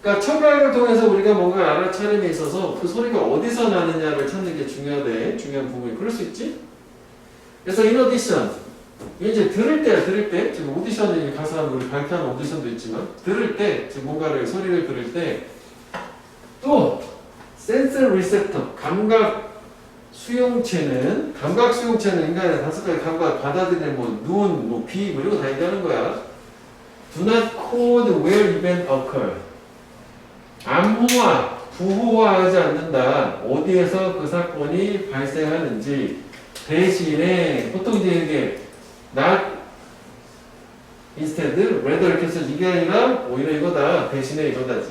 그러니까 청각을 통해서 우리가 뭔가 알아차림에 있어서 그 소리가 어디서 나느냐를 찾는 게 중요한 부분이 그럴 수 있지? 그래서 in addition, 이제 들을 때, 지금 오디션에 가서 우리 발표하는 오디션도 있지만, 들을 때, 지금 뭔가를, 소리를 들을 때, 또, sense receptor, 감각 수용체는 인간의 5가지 감각 받아들이는 눈, 귀, 이런 거 다 얘기하는 거야. Do not code where event occur. 암호화, 부호화하지 않는다. 어디에서 그 사건이 발생하는지. 대신에, 보통 이제 이게, not instead, rather 이렇게 해서 이게 아니라 오히려 이거다. 대신에 이거다지.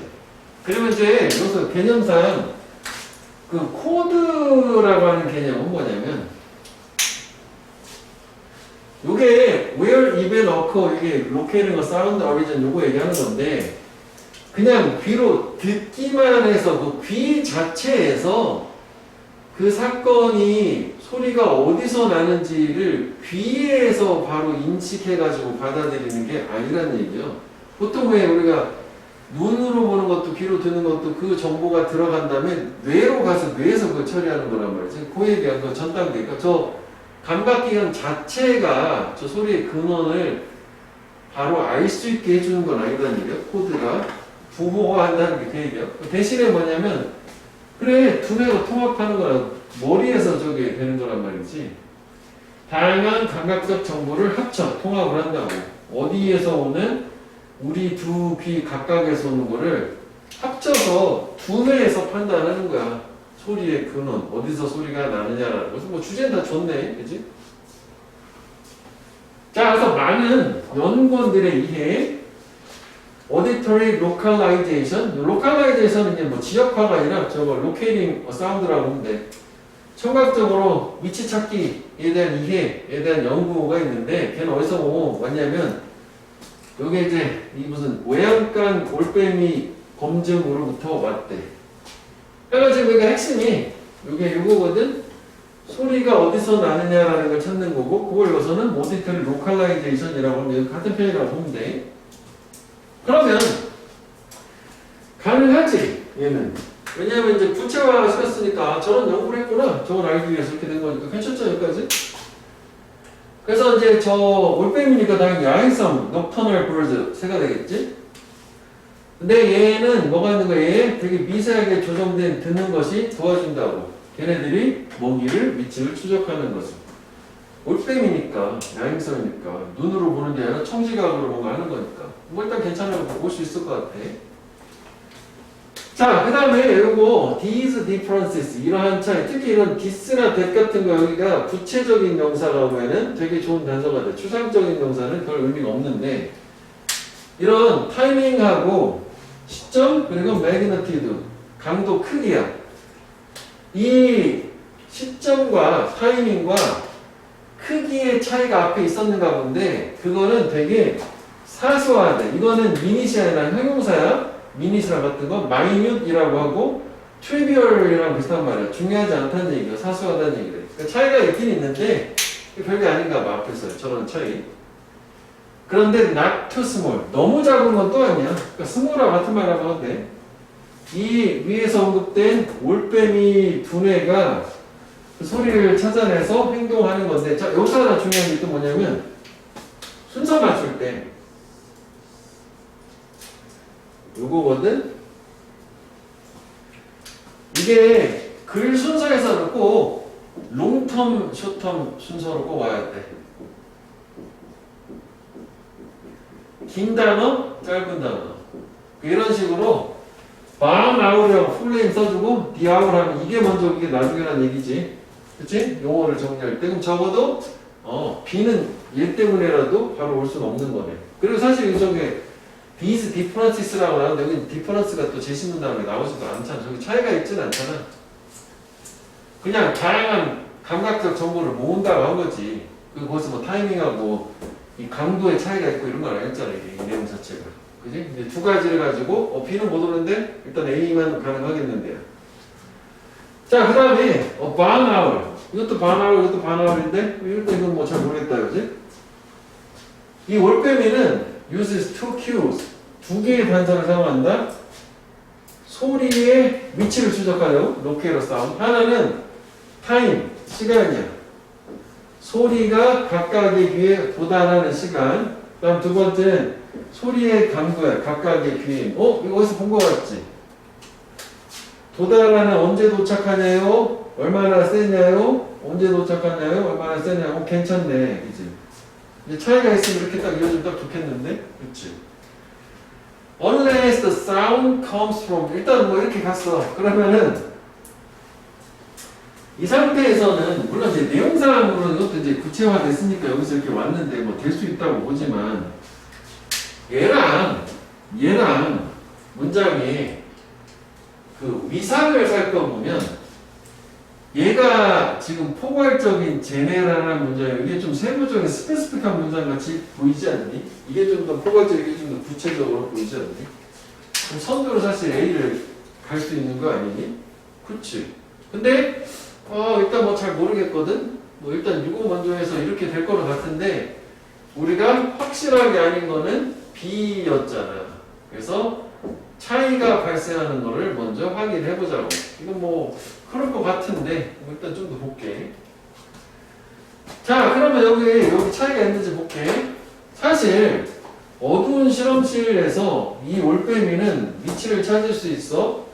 그러면 이제 여기서 개념상 그 코드라고 하는 개념은 뭐냐면 요게 where event occur 이게 locating a sound origin 요거 얘기하는 건데 그냥 귀로 듣기만 해서 그 귀 자체에서 그 사건이 소리가 어디서 나는지를 귀에서 바로 인식해가지고 받아들이는 게 아니라는 얘기죠. 보통 왜 우리가 눈으로 보는 것도 귀로 듣는 것도 그 정보가 들어간 다음에 뇌로 가서 뇌에서 그걸 처리하는 거란 말이지. 그 얘기한 거 전 단계. 그러니까 저 감각기관 자체가 저 소리의 근원을 바로 알 수 있게 해주는 건 아니라는 얘기야. 코드가 부호화한다는 게 그 얘기야. 대신에 뭐냐면 그래 두뇌가 통합하는 거라 머리에서 저게 되는 거란 말이지. 다양한 감각적 정보를 합쳐 통합을 한다고. 어디에서 오는 우리 두 귀 각각에서 오는 거를 합쳐서 두뇌에서 판단하는 거야. 소리의 근원, 어디서 소리가 나느냐라는 것은 뭐 주제는 다 좋네, 그지? 자, 그래서 많은 연구원들의 이해, auditory localization, localization은 이제 뭐 지역화가 아니라 저거 locating a sound라고 하는데, 청각적으로 위치 찾기에 대한 이해에 대한 연구가 있는데, 걔는 어디서 왔냐면, 요게 이제 이 무슨 외양간 올빼미 검증으로부터 왔대. 그래가지고 여기가 핵심이 요게 요거거든. 소리가 어디서 나느냐라는 걸 찾는 거고, 그걸 여기서는 auditory localization이라고 하면 같은 편이라고 보면 돼. 그러면 가능하지 얘는. 왜냐하면 이제 구체화가 시켰으니까 저런 연구를 했구나. 저걸 알기 위해서 이렇게 된 거니까 괜찮죠 여기까지? 그래서 이제 저 올빼미니까 당연히 야행성 nocturnal bird 새가 되겠지? 근데 얘는 뭐가 있는 거야? 얘 되게 미세하게 조정된 듣는 것이 도와준다고. 걔네들이 먹이를 위치를 추적하는 것을. 올빼미니까 야행성이니까 눈으로 보는 게 아니라 청지각으로 뭔가 하는 거니까 뭐 일단 괜찮아요. 볼 수 있을 것 같아. 자, 그 다음에 요거 these differences 이러한 차이, 특히 이런 this나 that 같은 거 여기가 구체적인 명사가 오면은 되게 좋은 단서가 돼. 추상적인 명사는 별 의미가 없는데 이런 타이밍하고 시점 그리고 magnitude 강도 크기야. 이 시점과 타이밍과 크기의 차이가 앞에 있었는가 본데 그거는 되게 사소하대. 이거는 미닛이 아니라 형용사야. 미닛이랑 같은 거 마이뉴트이라고 하고 트리비얼이랑 비슷한 말이야. 중요하지 않다는 얘기야. 사소하다는 얘기래. 그러니까 차이가 있긴 있는데 별게 아닌가 봐. 앞에서 저런 차이. 그런데 not too small. 너무 작은 건 또 아니야. 그러니까 스몰하고 같은 말이라고 하는데 이 위에서 언급된 올빼미 두뇌가 그 소리를 찾아내서 행동하는 건데 자 여기서 하나 중요한 게 또 뭐냐면 순서 맞출 때 요거거든. 이게 글 순서에서는 꼭 롱텀, 숏텀 순서로 꼭 와야 돼. 긴 단어, 짧은 단어. 이런 식으로 밤 아울이라고 풀네임 써주고 디 아울 하면 이게 먼저 이게 나중에란 얘기지. 그치? 용어를 정리할 때. 그럼 적어도 B는 얘 때문에라도 바로 올 수는 없는 거네. 그리고 사실 저게 these differences라고 나오는데 여기 difference가 또 재신문 다음에 나오지도 않잖아. 저기 차이가 있지는 않잖아. 그냥 다양한 감각적 정보를 모은다고 한 거지. 그 거기서 뭐 타이밍하고 이 강도의 차이가 있고 이런 건 아니었잖아. 이게 이 내용 자체가. 그지? 이제 두 가지를 가지고 B는 못 오는데 일단 A만 가능하겠는데요. 자, 그 다음에 반아울. 이것도 반아울, 이것도 반아울인데 이건 뭐 잘 모르겠다, 그지? 이 올빼미는 uses two cues. 두 개의 단서를 사용한다. 소리의 위치를 추적하는 로케이터 사운드. 하나는 타임, 시간이야. 소리가 각각의 귀에 도달하는 시간. 그다음 두 번째는 소리의 강도야. 각각의 귀에. 이거 어디서 본 것 같지? 도달하는 언제 도착하냐요? 얼마나 세냐요? 언제 도착하냐요? 얼마나 세냐요? 괜찮네. 그치? 이제 차이가 있으면 이렇게 딱 이어지면 딱 좋겠는데? 그치? Unless the sound comes from. 일단 뭐 이렇게 갔어. 그러면은 이 상태에서는 물론 이제 내용상으로는 이것도 이제 구체화됐으니까 여기서 이렇게 왔는데 뭐 될 수 있다고 보지만 얘랑 문장에 그 위상을 살펴보면 얘가 지금 포괄적인 제네럴한 문장이에요. 이게 좀 세부적인 스페시픽한 문장 같이 보이지 않니? 이게 좀 더 포괄적이고 이게 좀 더 구체적으로 보이지 않니? 그럼 선두로 사실 A를 갈 수 있는 거 아니니? 그치? 근데 일단 뭐 잘 모르겠거든? 뭐 일단 유고 먼저 해서 이렇게 될 거로 같은데 우리가 확실하게 아닌 거는 B였잖아. 그래서 차이가 발생하는 거를 먼저 확인해 보자고. 이건 뭐 그럴 것 같은데 일단 좀 더 볼게. 자, 그러면 여기 차이가 있는지 볼게. 사실 어두운 실험실에서 이 올빼미는 위치를 찾을 수 있어.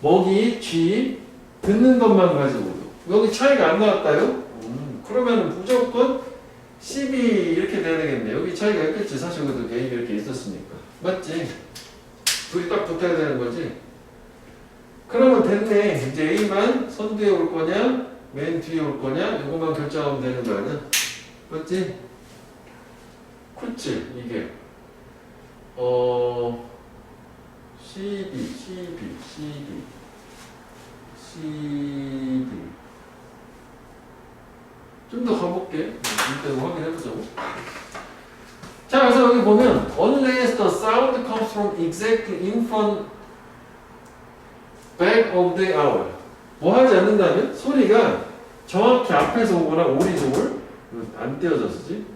먹이, 쥐, 듣는 것만 가지고도. 여기 차이가 안 나왔다요? 그러면 무조건 12 이렇게 돼야 되겠네. 여기 차이가 있겠지. 사실 그래도 개입이 이렇게 있었으니까. 맞지? 둘이 딱 붙어야 되는 거지. 그러면 됐네. 이제 A만 선두에 올 거냐, 맨 뒤에 올 거냐, 이것만 결정하면 되는 거 아니야? 맞지? 그치? 이게 12 좀 더 가볼게. 일단 확인해보자고. 자, 그래서 여기 보면 unless the sound comes from exactly in front back of the owl. 뭐 하지 않는다면 소리가 정확히 앞에서 오거나 오리조물 안 떼어졌지.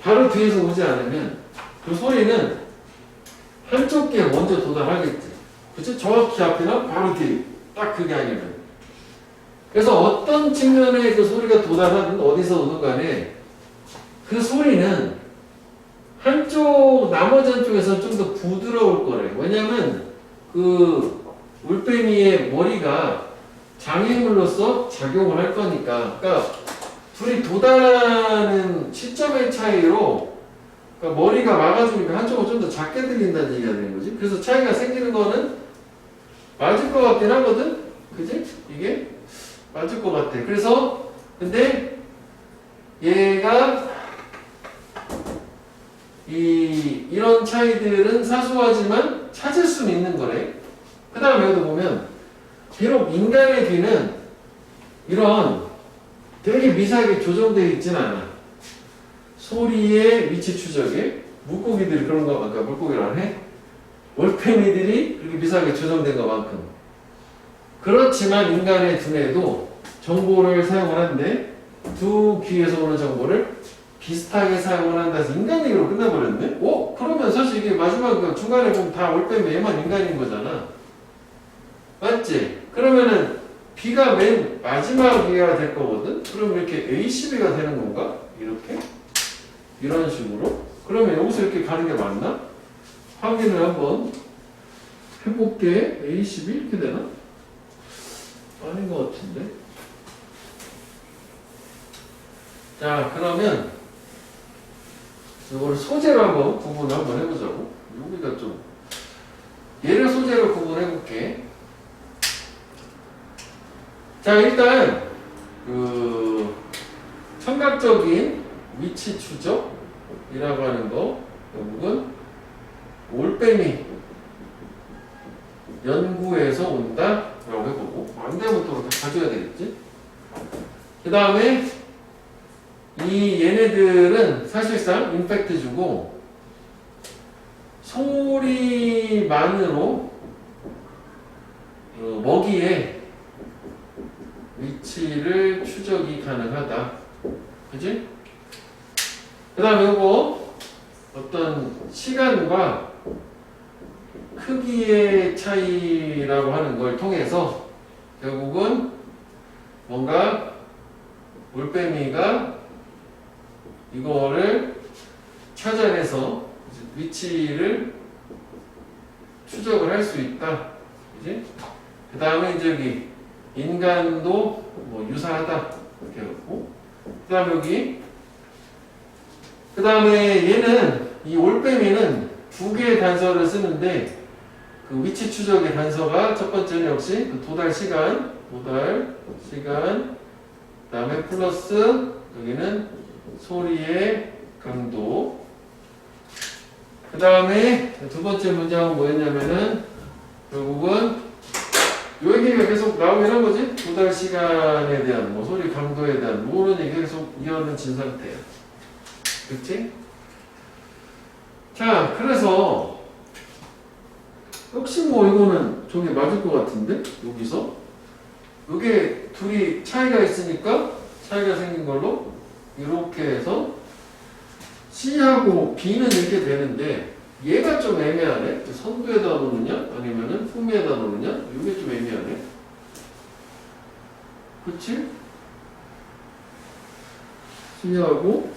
바로 뒤에서 오지 않으면 그 소리는 한쪽 귀에 먼저 도달하겠지. 그치? 정확히 앞이나 바로 뒤. 딱 그게 아니면. 그래서 어떤 측면에 그 소리가 도달하든 어디서 오든 간에 그 소리는 나머지 한쪽에서 좀 더 부드러울 거래. 왜냐면 그 올빼미의 머리가 장애물로서 작용을 할 거니까. 그러니까 둘이 도달하는 시점의 차이로 그러니까 머리가 막아주니까 한쪽은 좀 더 작게 들린다는 얘기가 되는 거지. 그래서 차이가 생기는 거는 맞을 것 같긴 하거든? 그지? 이게? 맞을 것 같아. 그래서, 근데, 얘가, 이런 차이들은 사소하지만 찾을 수는 있는 거래. 그 다음에 여기도 보면, 비록 인간의 귀는 이런 되게 미세하게 조정되어 있진 않아. 소리의 위치 추적에, 물고기들이 그런 거, 아까 물고기를 해? 올빼미들이 그렇게 미세하게 조정된 것만큼. 그렇지만 인간의 두뇌도 정보를 사용을 하는데 두 귀에서 오는 정보를 비슷하게 사용을 한다 해서 인간 얘기로 끝나버렸네? 그러면 사실 이게 마지막 중간에 보면 다 올빼미 얘만 인간인 거잖아. 맞지? 그러면은 B가 맨 마지막 귀가 될 거거든? 그럼 이렇게 A12가 되는 건가? 이렇게? 이런 식으로? 그러면 여기서 이렇게 가는 게 맞나? 확인을 한번 해볼게. A12 이렇게 되나? 아닌 것 같은데. 자, 그러면 이거를 소재로 한번 구분을 한번 해보자고. 여기가 좀 얘를 소재로 구분해볼게. 자, 일단 그 청각적인 위치 추적이라고 하는 거 결국은 올빼미 연구에서 온다 라고 해보고 안 되면 또 가져야 되겠지. 그 다음에 얘네들은 사실상 임팩트 주고 소리만으로 먹이의 위치를 추적이 가능하다. 그지? 그 다음에 이거 어떤 시간과 크기의 차이라고 하는 걸 통해서 결국은 뭔가 올빼미가 이거를 찾아내서 위치를 추적을 할 수 있다. 그지? 그 다음에 이제 여기 인간도 뭐 유사하다. 이렇게 해갖고. 그 다음에 여기. 그 다음에 얘는, 이 올빼미는 두 개의 단서를 쓰는데 그 위치 추적의 단서가 첫 번째는 역시 그 도달 시간, 그 다음에 플러스 여기는 소리의 강도. 그 다음에 두 번째 문장은 뭐였냐면은 결국은 요 얘기가 계속 나오긴 한 거지. 도달 시간에 대한 뭐 소리 강도에 대한 모든 얘기가 계속 이어진 상태야. 그치? 자, 그래서 혹시 뭐 이거는 저게 맞을 것 같은데? 여기서 이게 둘이 차이가 있으니까 차이가 생긴 걸로 이렇게 해서 C하고 B는 이렇게 되는데 얘가 좀 애매하네. 선두에다 놓느냐 아니면은 후미에다 놓느냐 이게 좀 애매하네. 그치? C하고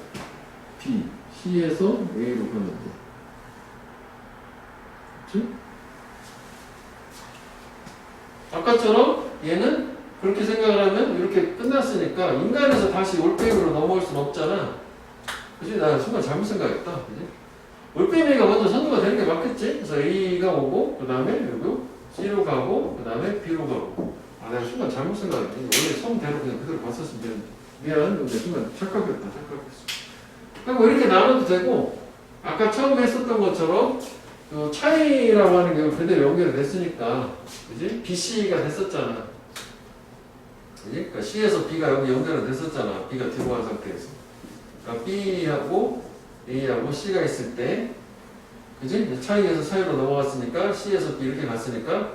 B, C에서 A로 가는데 그치? 아까처럼 얘는 그렇게 생각을 하면 이렇게 끝났으니까 인간에서 다시 올빼미로 넘어올 수는 없잖아. 그치? 나 순간 잘못 생각했다. 그치? 올빼미가 먼저 선두가 되는 게 맞겠지? 그래서 A가 오고 그 다음에 여기 C로 가고 그 다음에 B로 가고. 아, 내가 순간 잘못 생각했네. 원래 성대로 그냥 그대로 봤었으면 되는데 미안. 근데 순간 착각했다. 그럼 뭐 이렇게 나눠도 되고 아까 처음에 했었던 것처럼 그 차이라고 하는 게 그대로 연결이 됐으니까 그지? BC가 됐었잖아. 그지? 그러니까 C에서 B가 여기 연결이 됐었잖아. B가 뒤로 간 상태에서. 그러니까 B하고 A하고 C가 있을 때 그지? 차이에서 사이로 넘어갔으니까 C에서 B 이렇게 갔으니까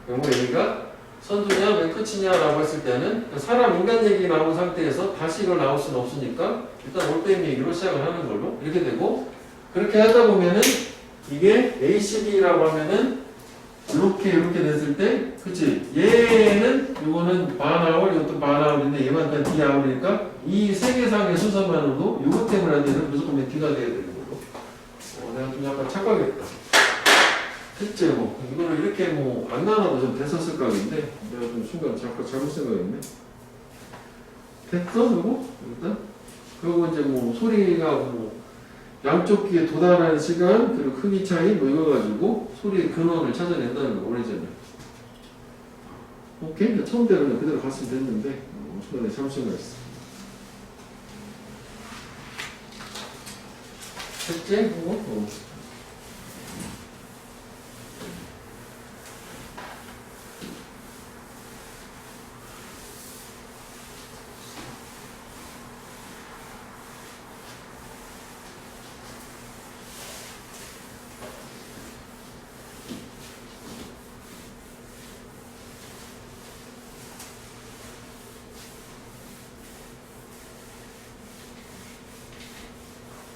영어 A가 선두냐 맨 끝이냐 라고 했을 때는 사람 인간 얘기 나온 상태에서 다시 이걸 나올 수는 없으니까 일단 올빼미 얘기로 시작을 하는 걸로 이렇게 되고 그렇게 하다 보면은 이게 ACB라고 하면은 이렇게 됐을 때 그치 얘는 이거는 반아울 이것도 반아울인데 얘만 단 D아울이니까 이 세 개상의 순서만으로도 이것 때문에 안 되면 무조건 D가 돼야 되는 걸로 내가 좀 약간 착각했다. 실제 뭐 이거를 이렇게 뭐 안 나눠도 좀 됐었을 각인데 내가 좀 순간 잠깐 잘못 생각했네. 됐어? 그리고 일단 그리고 이제 뭐 소리가 뭐 양쪽 귀에 도달하는 시간 그리고 크기 차이 뭐 이거 가지고 소리의 근원을 찾아낸다는 거 오리지널. 오케이? 처음대로 그대로 갔으면 됐는데 순간에 잘못 생각했어. 됐지?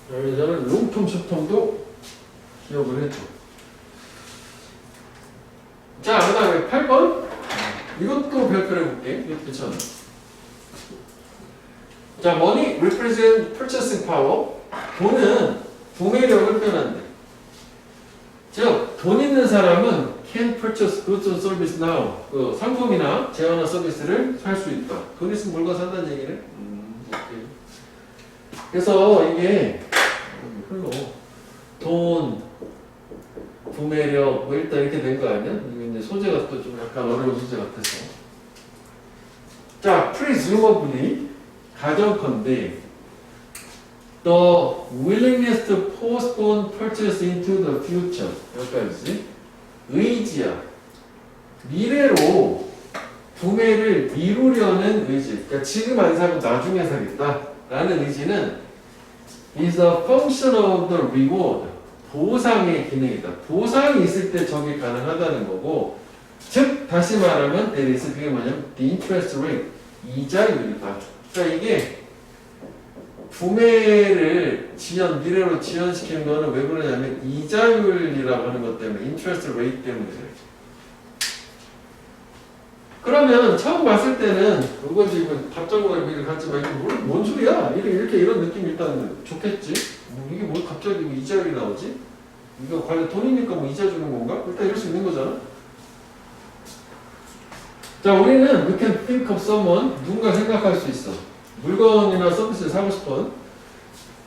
저는 롱텀 숏텀도 기억을 했죠. 자, 그 다음에 8번. 이것도 별표를 해볼게. 이것도 괜찮아. 자, money represent purchasing power. 돈은 구매력을 표현한대. 즉, 돈 있는 사람은 can purchase goods or service now. 그 상품이나 재화나 서비스를 살 수 있다. 돈 있으면 물건 산다는 얘기네. 오케이. 그래서 이게 흘러 돈, 구매력 뭐 일단 이렇게 된 거 아니야? 이게 이제 소재가 또 좀 약간 어려운 소재 같아서. 자, presumably 가정컨대 the willingness to postpone purchase into the future 여기까지 의지야. 미래로 구매를 미루려는 의지. 그러니까 지금 안 사고 나중에 사겠다라는 의지는 is a function of the reward. 보상의 기능이다. 보상이 있을 때 저게 가능하다는 거고, 즉 다시 말하면 there is 그게 뭐냐면 the interest rate 이자율이다. 그러니까 이게 구매를 미래로 지연시키는 거는 왜 그러냐면 이자율이라고 하는 것 때문에 interest rate 때문에 그래요. 그러면 처음 봤을 때는 그거 지금 답정과 미를 갖지 말고 뭔 소리야? 이렇게 이런 느낌이 일단 좋겠지. 이게 뭐 갑자기 이자율이 나오지? 이거 과연 돈이니까 뭐 이자 주는 건가? 일단 이럴 수 있는 거잖아. 자, 우리는 we can think of someone, 누군가 생각할 수 있어. 물건이나 서비스를 사고 싶어.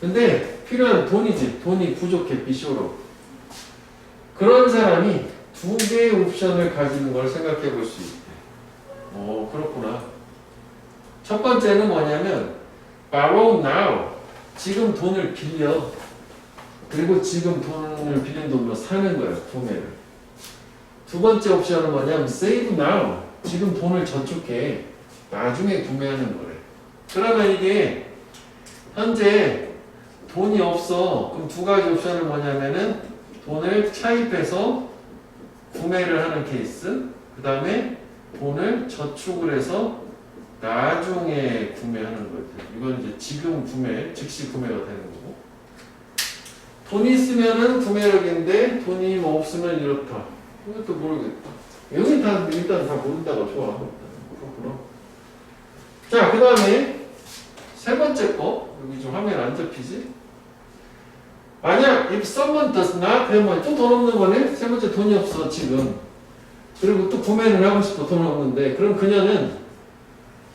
근데 필요한 돈이지. 돈이 부족해, 비쇼로. 그런 사람이 두 개의 옵션을 가지는 걸 생각해 볼 수 있대. 그렇구나. 첫 번째는 뭐냐면 borrow now. 지금 돈을 빌려. 그리고 지금 돈을 빌린 돈으로 사는 거야, 구매를. 두 번째 옵션은 뭐냐면 save now. 지금 돈을 저축해. 나중에 구매하는 거래. 그러면 이게 현재 돈이 없어. 그럼 두 가지 옵션은 뭐냐면은 돈을 차입해서 구매를 하는 케이스. 그 다음에 돈을 저축을 해서 나중에 구매하는 거지. 이건 이제 지금 구매, 즉시 구매가 되는 거고. 돈이 있으면은 구매력인데 돈이 뭐 없으면 이렇다. 이것도 모르겠다. 여기 다 일단 다 모른다가 좋아. 그렇구나. 자, 그 다음에 세 번째 거. 여기 좀 화면 안 잡히지? 만약 if someone does not have 또 돈 없는 거네? 세 번째 돈이 없어 지금. 그리고 또 구매를 하고 싶어 돈 없는데 그럼 그녀는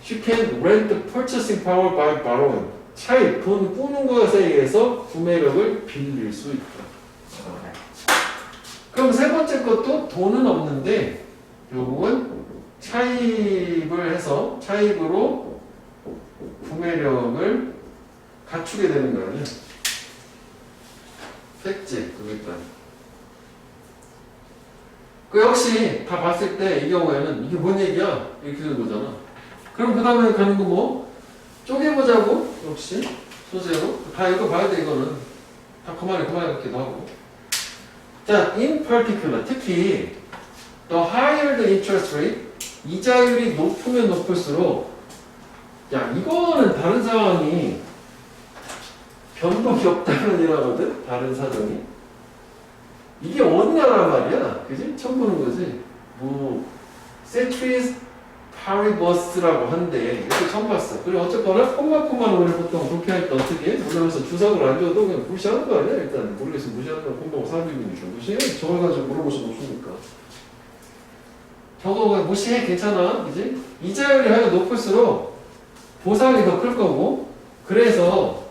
she can rent the purchasing power by borrowing. 차익, 돈 꾸는 것에 의해서 구매력을 빌릴 수 있다. 그럼 세 번째 것도 돈은 없는데 결국은 차입을 해서 차입으로 구매력을 갖추게 되는 거 아니야? 팩지, 그러니까. 그 역시 다 봤을 때 이 경우에는 이게 뭔 얘기야? 이렇게 되는 거잖아. 그럼 그 다음에 가는 거 뭐? 쪼개보자고. 역시 소재로 다 이거 봐야 돼. 이거는 다 그만해 같기도 하고. 자, in particular 특히 the higher the interest rate 이자율이 높으면 높을수록 야 이거는 다른 상황이 변동이 없다는 일하거든. 다른 사정이 이게 어느 나라 말이야, 그지? 처음 보는 거지. 뭐 세트리스 파리버스라고 한대. 이거 처음 봤어. 그리고 어쨌거나 콤마콤마는 우리 보통 그렇게 할 때 어떻게? 우리나라에서 주석을 안 줘도 그냥 무시하는 거 아니야? 일단 모르겠어. 무시하는 건 콤마고 삽입이니까 무시해. 저걸 가지고 물어볼 수는 없으니까. 저거 그냥 무시해. 괜찮아, 그지? 이자율이 하여 높을수록 보상이 더 클 거고, 그래서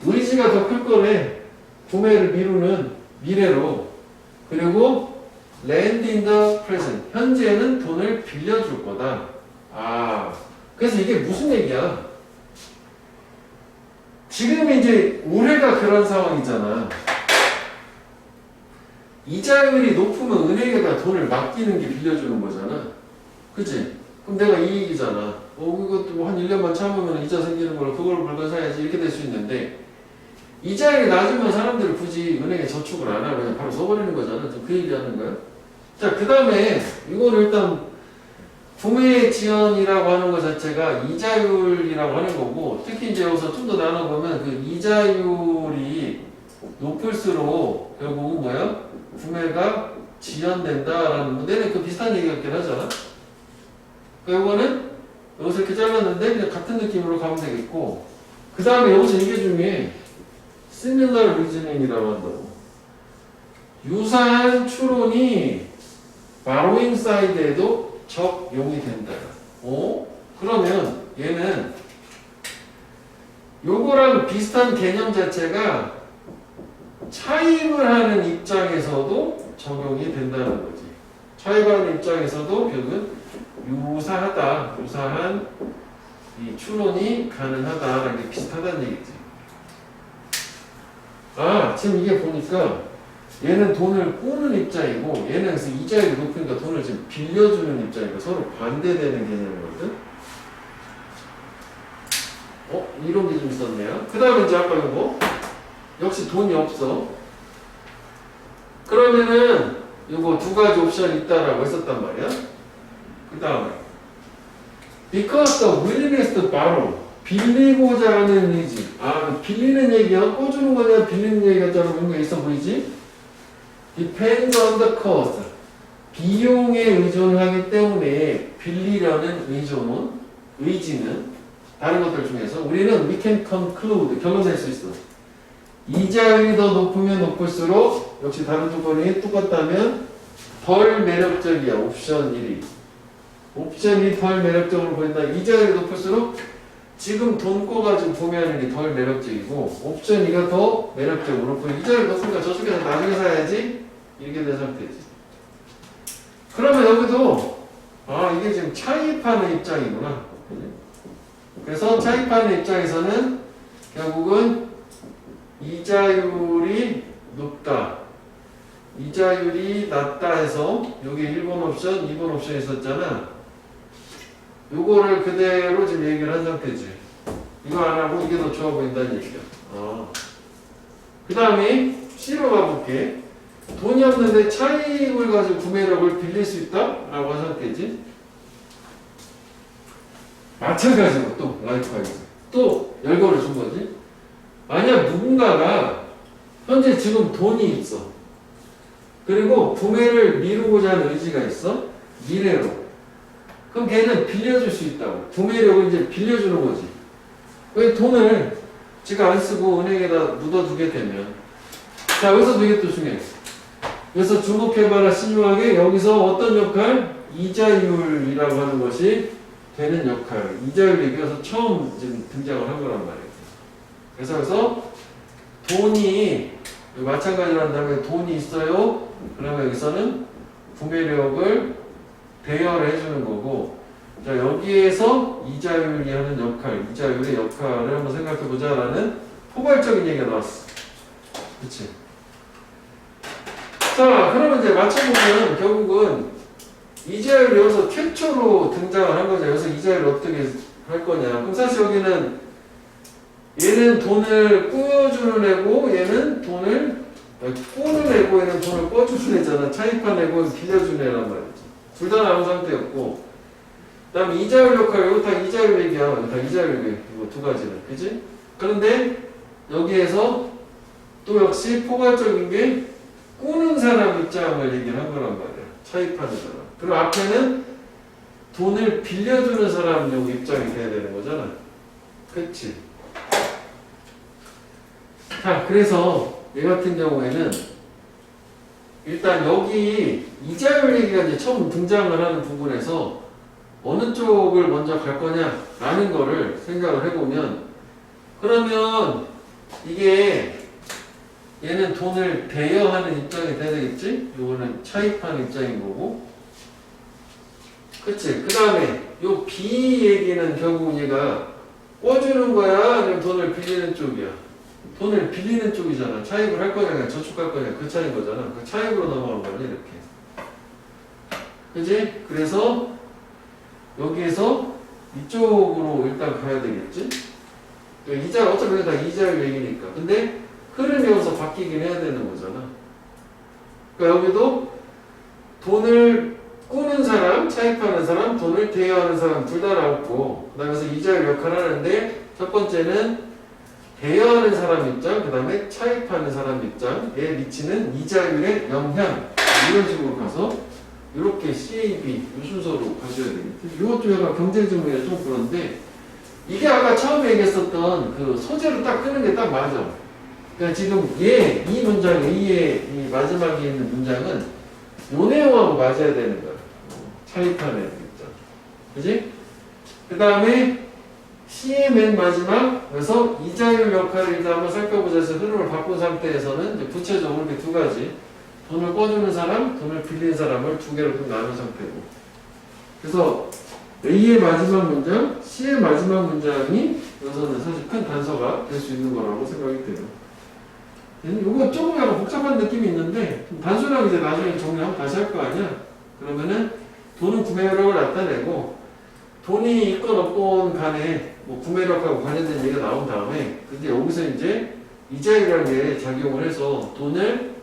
의지가 더 클 거네. 구매를 미루는 미래로. 그리고 land in the present. 현재는 돈을 빌려줄 거다. 그래서 이게 무슨 얘기야? 지금 이제 올해가 그런 상황이잖아. 이자율이 높으면 은행에다 돈을 맡기는 게 빌려주는 거잖아. 그치? 그럼 내가 이익이잖아. 이것도 뭐 한 1년만 참으면 이자 생기는 걸 그걸 물건 사야지 이렇게 될 수 있는데 이자율이 낮으면 사람들이 굳이 은행에 저축을 안 하고 그냥 바로 써버리는 거잖아. 그 얘기하는 거야. 자, 그 다음에 이거는 일단 구매 지연이라고 하는 것 자체가 이자율이라고 하는 거고, 특히 이제 여기서 좀 더 나눠보면 그 이자율이 높을수록 결국은 뭐야? 구매가 지연된다라는 내내 그 비슷한 얘기 같긴 하잖아. 이거는 여기서 이렇게 잘랐는데 그냥 같은 느낌으로 가면 되겠고, 그 다음에 여기서 이게 중에 similar reasoning이라고 한다고. 유사한 추론이 borrowing side에도 적용이 된다. 그러면 얘는 요거랑 비슷한 개념 자체가 차입을 하는 입장에서도 적용이 된다는 거지. 차입하는 입장에서도 결국은 유사한 이 추론이 가능하다라는 게 비슷하다는 얘기지. 지금 이게 보니까 얘는 돈을 꾸는 입장이고 얘는 그래서 이자율이 높으니까 돈을 지금 빌려주는 입장이고 서로 반대되는 개념이거든. 이런 게 좀 있었네요. 그 다음에 이제 아까 이거 역시 돈이 없어. 그러면은 이거 두 가지 옵션이 있다라고 했었단 말이야. 그 다음에 because the willingness to borrow 빌리고자 하는 의지. 아, 빌리는 얘기야? 꿔주는 거냐? 빌리는 얘기가 따로 뭔가 있어 보이지? Depends on the cost. 비용에 의존하기 때문에 빌리려는 의지는 다른 것들 중에서 우리는 we can conclude, 결론낼 수 있어. 이자율이 더 높으면 높을수록 역시 다른 조건이 똑같다면 덜 매력적이야. 옵션 1이. 옵션 1이 덜 매력적으로 보인다. 이자율이 높을수록 지금 돈 꿔가지고 구매하는 게 덜 매력적이고 옵션 2가 더 매력적으로 보여. 이자율이 높으니까 저쪽에서 나중에 사야지. 이렇게 된 상태지. 그러면 여기도 이게 지금 차입하는 입장이구나. 그래서 차입하는 입장에서는 결국은 이자율이 높다. 이자율이 낮다 해서 여기 1번 옵션, 2번 옵션 있었잖아. 요거를 그대로 지금 얘기를 한 상태지. 이거 안 하고 이게 더 좋아 보인다는 얘기야. 그 다음에 C로 가볼게. 돈이 없는데 차익을 가지고 구매력을 빌릴 수 있다? 라고 한 상태지. 마찬가지로 또 라이프하이즈. 또 열거를 준 거지. 만약 누군가가 현재 지금 돈이 있어. 그리고 구매를 미루고자 하는 의지가 있어. 미래로. 그럼 걔는 빌려줄 수 있다고. 구매력을 이제 빌려주는 거지. 왜 돈을 지가 안 쓰고 은행에다 묻어두게 되면. 자, 여기서도 이게 또 중요해. 그래서 주목해봐라 신중하게. 여기서 어떤 역할? 이자율이라고 하는 것이 되는 역할. 이자율 얘기해서 처음 지금 등장을 한 거란 말이에요. 그래서 돈이 마찬가지로 한다면 돈이 있어요. 그러면 여기서는 구매력을 대여를 해주는 거고, 자 여기에서 이자율이 하는 역할, 이자율의 역할을 한번 생각해보자라는 포괄적인 얘기가 나왔어. 그치? 자, 그러면 이제 맞춰보면 결국은 이자율이 여기서 최초로 등장을 한 거죠. 여기서 이자율을 어떻게 할 거냐. 그럼 사실 여기는 얘는 돈을 꾸어주는 애고 얘는 돈을 꾸는 애고 얘는 돈을 꿔주는 애잖아. 차입한 애고 빌려주는 애란 말이지. 둘 다 나온 상태였고, 그 다음에 이자율 역할, 이거 다 이자율 얘기야. 다 이자율 얘기. 이거 두 가지는. 그지? 그런데 여기에서 또 역시 포괄적인 게 꾸는 사람 입장을 얘기를 한 거란 말이야. 차입하는 사람. 그리고 앞에는 돈을 빌려주는 사람 입장이 돼야 되는 거잖아. 그치? 자, 그래서 얘 같은 경우에는 일단 여기 이자율 얘기가 이제 처음 등장을 하는 부분에서 어느 쪽을 먼저 갈 거냐라는 거를 생각을 해보면, 그러면 이게 얘는 돈을 대여하는 입장이 돼야 되겠지? 요거는 차입하는 입장인 거고. 그치? 그 다음에 요 B 얘기는 결국 얘가 꿔주는 거야? 아니면 돈을 빌리는 쪽이야? 돈을 빌리는 쪽이잖아. 차입을 할 거냐, 그냥 저축할 거냐, 그 차이인 거잖아. 그 차입으로 넘어간 거냐, 이렇게. 그지? 그래서 여기에서 이쪽으로 일단 가야 되겠지? 이자, 어차피 다 이자율 얘기니까. 근데 흐름이 여기서 바뀌긴 해야 되는 거잖아. 그러니까 여기도 돈을 꾸는 사람, 차입하는 사람, 돈을 대여하는 사람 둘 다 나왔고, 그 다음에 이자율 역할을 하는데, 첫 번째는 대여하는 사람 입장, 그 다음에 차입하는 사람 입장에 미치는 이자율의 영향, 이런 식으로 가서 이렇게 CAB 이 순서로 가셔야 되겠죠. 이것도 약간 경쟁적으로 좀 그런데, 이게 아까 처음에 얘기했었던 그 소재로 딱 끄는 게 딱 맞아. 그러니까 지금 이 문장, A의 이 마지막에 있는 문장은 요 내용하고 맞아야 되는 거야. 차입하는 입장. 그지? 그 다음에 C의 맨 마지막, 그래서 이자율 역할을 일단 한번 살펴보자 해서 흐름을 바꾼 상태에서는 이제 구체적으로 이렇게 두 가지. 돈을 꿔주는 사람, 돈을 빌리는 사람을 두 개로 좀 나눈 상태고. 그래서 A의 마지막 문장, C의 마지막 문장이 여기서는 사실 큰 단서가 될 수 있는 거라고 생각이 돼요. 이거 조금 약간 복잡한 느낌이 있는데 단순하게 이제 나중에 정리하면 다시 할 거 아니야. 그러면은 돈은 구매력을 나타내고 돈이 있건 없건 간에 뭐 구매력하고 관련된 얘기가 나온 다음에 근데 여기서 이제 이자율이라는 게 작용을 해서 돈을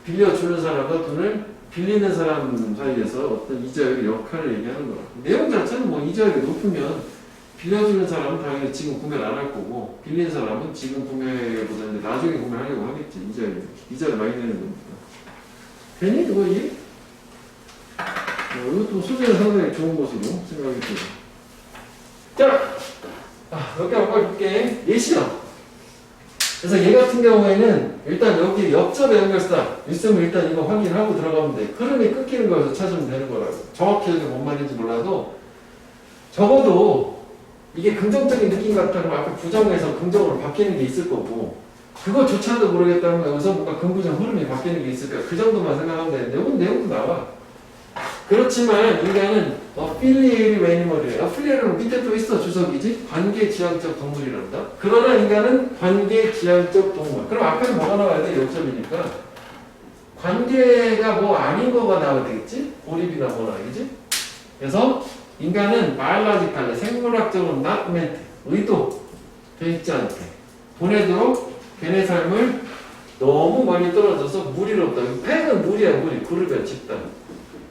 빌려주는 사람과 돈을 빌리는 사람 사이에서 어떤 이자율의 역할을 얘기하는 거야. 내용 자체는 뭐 이자율이 높으면 빌려주는 사람은 당연히 지금 구매를 안 할 거고 빌린 사람은 지금 구매보다는 나중에 구매하려고 하겠지. 이자를 많이 내는 거니까. 괜히 이거 이것도 소재는 상당히 좋은 것으로 생각이 들어요. 자, 몇 개 한번 볼게. 예시요. 그래서 얘 같은 경우에는 일단 여기 옆접의 연결사 있으면 일단 이거 확인하고 들어가면 돼. 흐름이 끊기는 거여서 찾으면 되는 거라고. 정확히 여기 뭔 말인지 몰라도 적어도 이게 긍정적인 느낌 같다면 앞에 부정에서 긍정으로 바뀌는 게 있을 거고 그거조차도 모르겠다면 여기서 뭔가 긍부정 흐름이 바뀌는 게 있을 거야. 그 정도만 생각하면 되는데 오늘 내용도 나와. 그렇지만 인간은 affiliative animal이에요. affiliate는 밑에 또 있어 주석이지. 관계지향적 동물이란다. 그러나 인간은 관계지향적 동물. 그럼 앞에는 뭐가 나와야 돼? 역접이니까 관계가 뭐 아닌 거가 나와야 되겠지? 고립이나 뭐나 알겠지? 그래서 인간은 biologically 생물학적으로 not meant 의도 돼 있지 않게 보내도록 걔네 삶을 너무 많이 떨어져서 무리를 없다. 팩은 무리야 무리. 그룹이야 집단.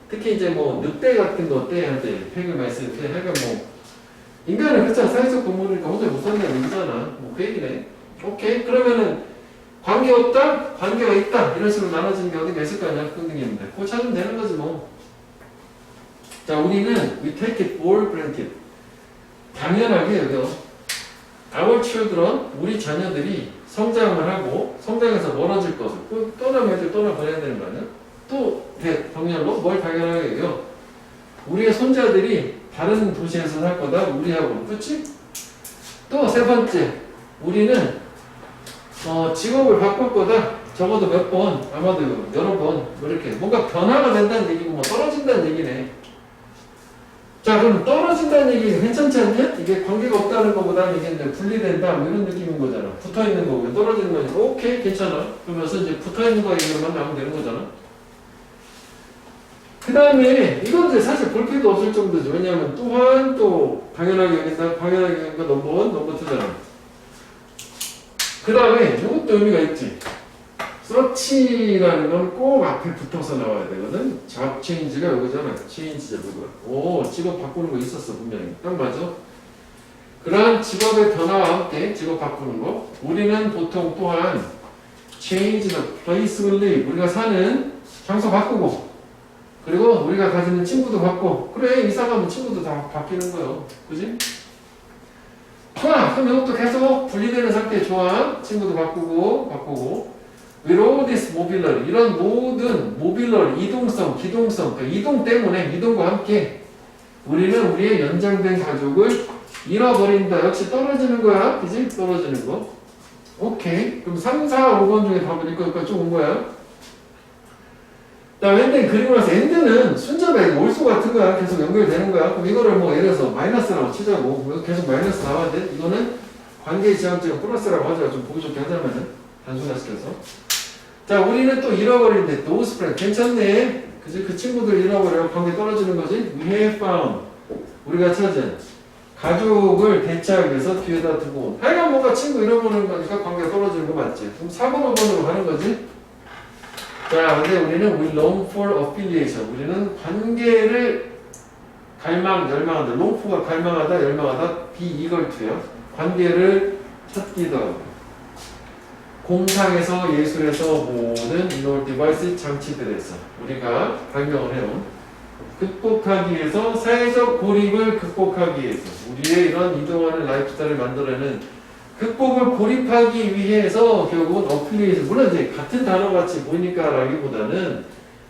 특히 이제 뭐 늑대 같은 거 떼한테 팩을 많이 쓸 때 하여간 뭐 인간은 그렇잖아. 사회적 동물이니까 혼자 못 사는 게 아니잖아. 뭐 그 얘기네. 오케이. 그러면은 관계 없다? 관계가 있다. 이런 식으로 나눠지는 게 어디가 있을 거 아니야. 끊기는데 그거 찾으면 되는 거지 뭐. 자, 우리는 we take it for granted. 당연하게 여기요. Our children, 우리 자녀들이 성장을 하고 성장해서 멀어질 것을 떠나면 애들 떠나보내야 되는 거 아니야? 또 정렬로 뭘 당연하게 여기요. 우리의 손자들이 다른 도시에서 살 거다. 우리하고. 그렇지? 또 세 번째. 우리는 직업을 바꿀 거다. 적어도 몇 번, 아마도 여러 번, 뭐 이렇게 뭔가 변화가 된다는 얘기고 뭐 떨어진다는 얘기네. 자, 그럼 떨어진다는 얘기 괜찮지 않냐? 이게 관계가 없다는 것보다는 이게 이제 분리된다 뭐 이런 느낌인 거잖아. 붙어 있는 거고 떨어지는 거니까 오케이 괜찮아. 그러면서 이제 붙어 있는 거 얘기만 나오면 되는 거잖아. 그 다음에 이건 이제 사실 볼 필요도 없을 정도죠. 왜냐하면 또한 또 당연하게 여긴다, 당연하게 여긴다 넘버 1, 넘버 2잖아. 그 다음에 이것도 의미가 있지. 서치라는 건 꼭 앞에 붙어서 나와야 되거든. 잡 체인지가 여기잖아. 체인지 잡이고요. 오, 직업 바꾸는 거 있었어 분명히. 딱 맞아. 그러한 직업의 변화와 함께 직업 바꾸는 거. 우리는 보통 또한 change the place we live. 우리가 사는 장소 바꾸고 그리고 우리가 가지는 친구도 바꿔. 그래 이사 가면 친구도 다 바뀌는 거예요. 그지? 좋아. 그럼 이것도 계속 분리되는 상태 좋아. 친구도 바꾸고 with all this mobility 이런 모든 모빌러리 이동성, 기동성 그러니까 이동 때문에 이동과 함께 우리는 우리의 연장된 가족을 잃어버린다. 역시 떨어지는 거야. 그지? 떨어지는 거. 오케이. 그럼 3, 4, 5번 중에 답은 이거까지 쭉 온 거야. 자, 엔드 그리고 나서 엔드는 순접에 올수 같은 거야. 계속 연결되는 거야. 그럼 이거를 뭐 예를 들어서 마이너스라고 치자고. 계속 마이너스 나와야 돼. 이거는 관계지향적인 플러스라고 하자. 좀 보기 좋게 하자면은 단순화시켜서. 자, 우리는 또 잃어버린데 those friends 괜찮네. 그지? 그 친구들 잃어버려. 관계 떨어지는 거지. We have found 우리가 찾은 가족을 대체하기 위해서 뒤에다 두고 하여간 뭔가 친구 잃어버리는 거니까 관계가 떨어지는 거 맞지? 그럼 4번, 5번으로 가는 거지? 자, 근데 우리는 we long for affiliation. 우리는 관계를 열망한다. long for가 갈망하다, 열망하다, be eager to요. 관계를 찾기도 하고. 공상에서 예술에서 모든 이노 디바이스 장치들에서 우리가 발명을 해온 극복하기 위해서 사회적 고립을 극복하기 위해서 우리의 이런 이동하는 라이프 스타일을 만들어내는 극복을 고립하기 위해서 결국은 어플리에이션 물론 이제 같은 단어 같이 보이니까 라기보다는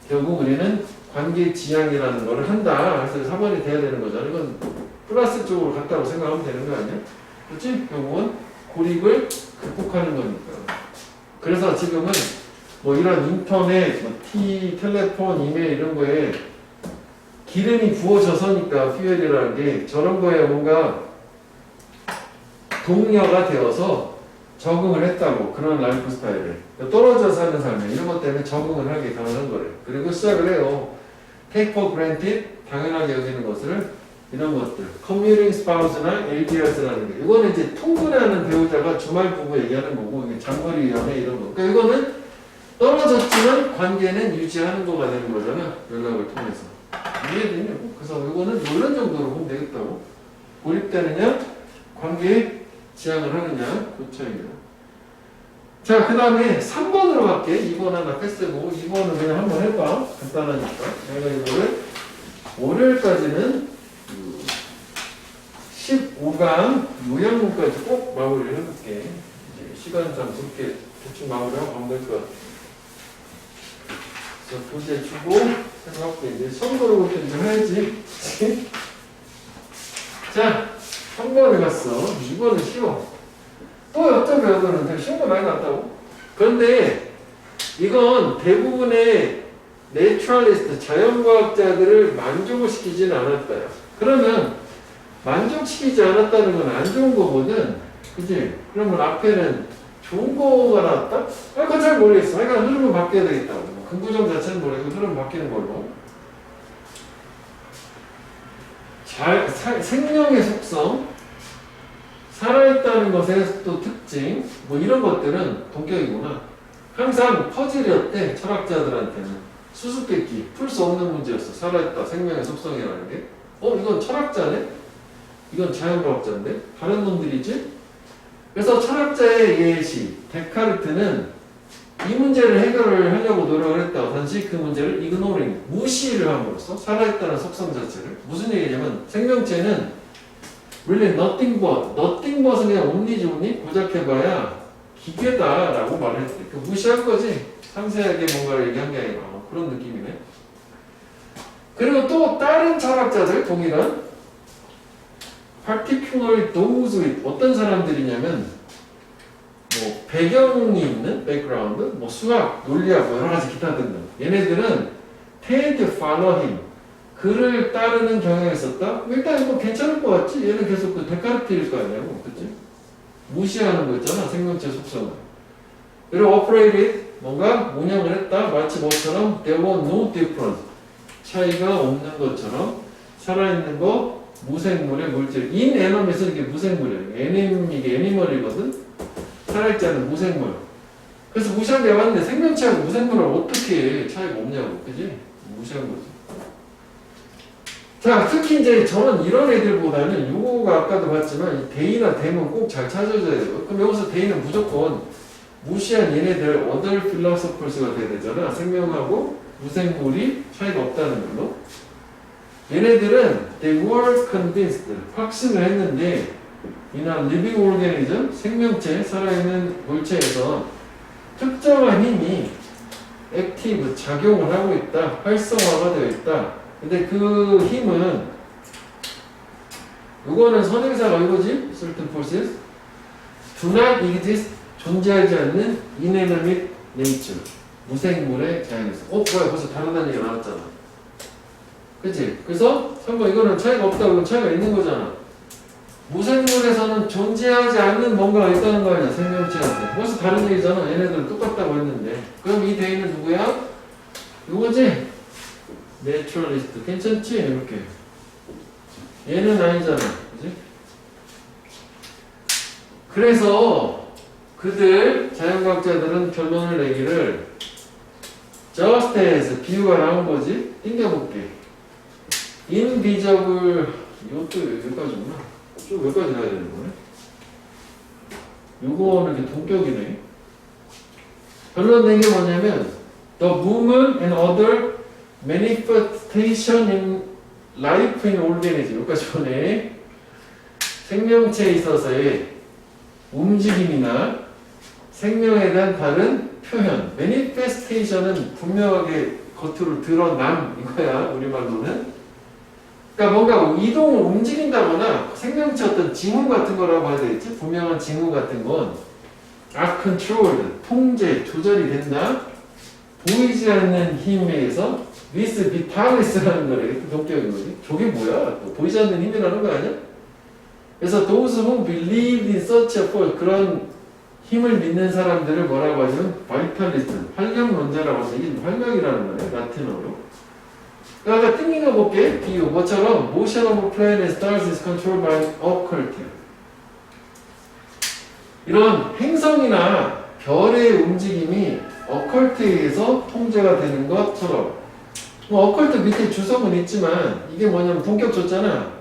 결국 우리는 관계 지향이라는 걸 한다. 그래서 4번이 돼야 되는 거잖아. 이건 플러스 쪽으로 갔다고 생각하면 되는 거 아니야? 그렇지? 결국은 고립을 극복하는 거니까. 그래서 지금은 뭐 이런 인터넷, 텔레폰, 이메일 이런 거에 기름이 부어져서니까 퓨엘이라는 게 저런 거에 뭔가 동료가 되어서 적응을 했다고. 그런 라이프 스타일을 떨어져 사는 삶에 이런 것 때문에 적응을 하게 당하는 거래. 그리고 시작을 해요. take for granted 당연하게 여기는 것을 이런 것들 commuting spouse나 LDR라는 게 이거는 이제 통근하는 배우자가 주말 부부 얘기하는 거고 이게 장거리 연애 이런 거. 그러니까 이거는 떨어졌지만 관계는 유지하는 거가 되는 거잖아. 연락을 통해서. 이해되냐고? 그래서 이거는 이런 정도로 보면 되겠다고. 고립되느냐, 관계에 지향을 하느냐, 그 차이예요. 자, 그 다음에 3번으로 갈게. 2번 하나 패스고 2번은 그냥 한번 해봐. 간단하니까. 내가 이거를 월요일까지는 15강 요양문까지 꼭 마무리를 해볼게. 이제 시간상 그렇게 대충 마무리하고 가면 될 것 같아. 그래서 교재 주고 해갖고 이제 선거로 볼 때 이제 해야지. 자, 3번에 갔어. 2번은 쉬워. 또 여쭤봐요. 그거는 되게 쉬운 거 많이 났다고. 그런데 이건 대부분의 내추럴리스트, 자연과학자들을 만족을 시키지는 않았다요. 그러면 만족시키지 않았다는 건 안 좋은 거거든. 그치? 그러면 앞에는 좋은 거가 나왔다? 아, 그건 잘 모르겠어. 그러니까 흐름은 바뀌어야 되겠다고. 근구정 자체는 모르겠고 흐름은 바뀌는 걸로. 생명의 속성, 살아있다는 것의 또 특징, 뭐 이런 것들은 동격이구나. 항상 퍼즐이었대, 철학자들한테는. 수수께끼, 풀 수 없는 문제였어. 살아있다, 생명의 속성이라는 게. 이건 철학자네? 이건 자연과학자인데? 다른 놈들이지? 그래서 철학자의 예시, 데카르트는 이 문제를 해결을 하려고 노력을 했다고. 단지 그 문제를 ignoring, 무시를 함으로써 살아있다는 속성 자체를. 무슨 얘기냐면 생명체는 really nothing but은 그냥 옴니지 고작 해봐야 기계다라고 말을 했대. 그 무시한 거지. 상세하게 뭔가를 얘기한 게 아니라 그런 느낌이네. 그리고 또 다른 철학자들 동일한 particularly those with 어떤 사람들이냐면 뭐 배경이 있는 백그라운드, 뭐 수학, 논리학, 뭐 여러 가지 기타 등등. 얘네들은 tend to follow him. 그를 따르는 경향이 있었다? 일단 이거 괜찮을 것 같지? 얘는 계속 그 데카르트일 거 아니냐고. 그치? 무시하는 거 있잖아. 생명체 속성을. 그리고 operated, 뭔가 운영을 했다. 마치 뭐처럼 there was no difference. 차이가 없는 것처럼 살아있는 거, 무생물의 물질. inanimate은 이게 무생물이에요. 이게 애니멀이거든? 살아있지 않은 무생물. 그래서 무시한 게 맞는데 생명체하고 무생물을 어떻게 차이가 없냐고. 그지? 무시한 거지. 자, 특히 이제 저는 이런 애들보다는 요거가 아까도 봤지만 대이나 댐은 꼭 잘 찾아줘야 돼요. 그럼 여기서 대이는 무조건 무시한 얘네들 other philosophers가 돼야 되잖아. 생명하고 무생물이 차이가 없다는 걸로. 얘네들은 they were convinced, 확신을 했는데 in a living organism, 생명체, 살아있는 물체에서 특정한 힘이 active, 작용을 하고 있다. 활성화가 되어 있다. 근데 그 힘은 이거는 선행사가 이거지? certain forces do not exist, 존재하지 않는 inanimate nature, 무생물의 자연에서. 뭐야, 벌써 다르다는 얘기가 나왔잖아. 그치? 그래서 3번 이거는 차이가 없다고. 이건 차이가 있는 거잖아. 무생물에서는 존재하지 않는 뭔가가 있다는 거 아니야, 생명체한테. 벌써 다른 얘기잖아. 얘네들은 똑같다고 했는데. 그럼 이 대의는 누구야? 이거지? 내추럴리스트. 괜찮지? 이렇게. 얘는 아니잖아. 그지? 그래서 그들, 자연과학자들은 결론을 내기를 just as, 비유가 나온 거지? 땡겨볼게. invisible, 이것도 여기까지구나. 좀 여기까지 가야 되는 거네. 요거는 이렇게 동격이네. 결론 낸 게 뭐냐면 the movement and other manifestation in life in organism. 여기까지 보네. 생명체에 있어서의 움직임이나 생명에 대한 다른 표현. manifestation은 분명하게 겉으로 드러남 이거야, 우리말로는. 그러니까 뭔가 이동을 움직인다거나 생명체 어떤 징후 같은 거라고 봐야 되겠지? 분명한 징후 같은 건 are controlled, 통제, 조절이 된다. 보이지 않는 힘에 의해서 with vitalis라는 거래. 동격인 거지. 저게 뭐야? 또 보이지 않는 힘이라는 거 아니야? 그래서 those who believe in such a force, 그런 힘을 믿는 사람들을 뭐라고 하냐면 vitalist, 활력론자라고 하죠. 이게 활력이라는 거예요, 라틴어로. 그러니까 띵킹해 볼게. 비유. 뭐처럼 motion of planet stars is controlled by occult. 이런 행성이나 별의 움직임이 어컬트에 의해서 통제가 되는 것처럼. 어컬트 밑에 주석은 있지만 이게 뭐냐면 동격 줬잖아.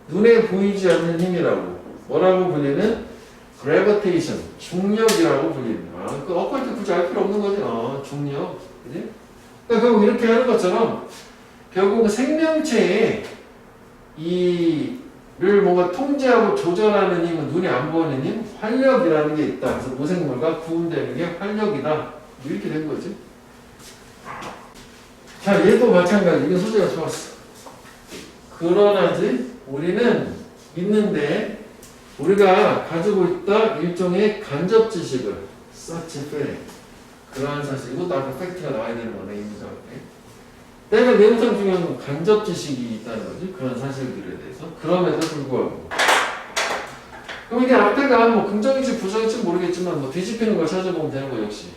눈에 보이지 않는 힘이라고. 뭐라고 불리는? gravitation, 중력이라고 불리는. 그 어컬트 굳이 알 필요 없는 거지. 중력. 그지? 그러니까 결국 이렇게 하는 것처럼 결국 생명체에 이를 뭔가 통제하고 조절하는 힘은 눈에 안 보이는 힘, 활력이라는 게 있다. 그래서 무생물과 구분되는 게 활력이다. 이렇게 된 거지. 자, 얘도 마찬가지. 이게 소재가 좋았어. 그러나지 우리는 있는데 우리가 가지고 있다 일종의 간접 지식을 such fact. 그러한 사실. 이것도 아까 팩트가 나와야 되는 거네. 이 문장에. 내가 내용상 중요한 건 간접 지식이 있다는 거지. 그런 사실들에 대해서. 그럼에도 불구하고. 그럼 이게 앞에가 뭐 긍정일지 부정일지 모르겠지만 뭐 뒤집히는 걸 찾아보면 되는 거 역시.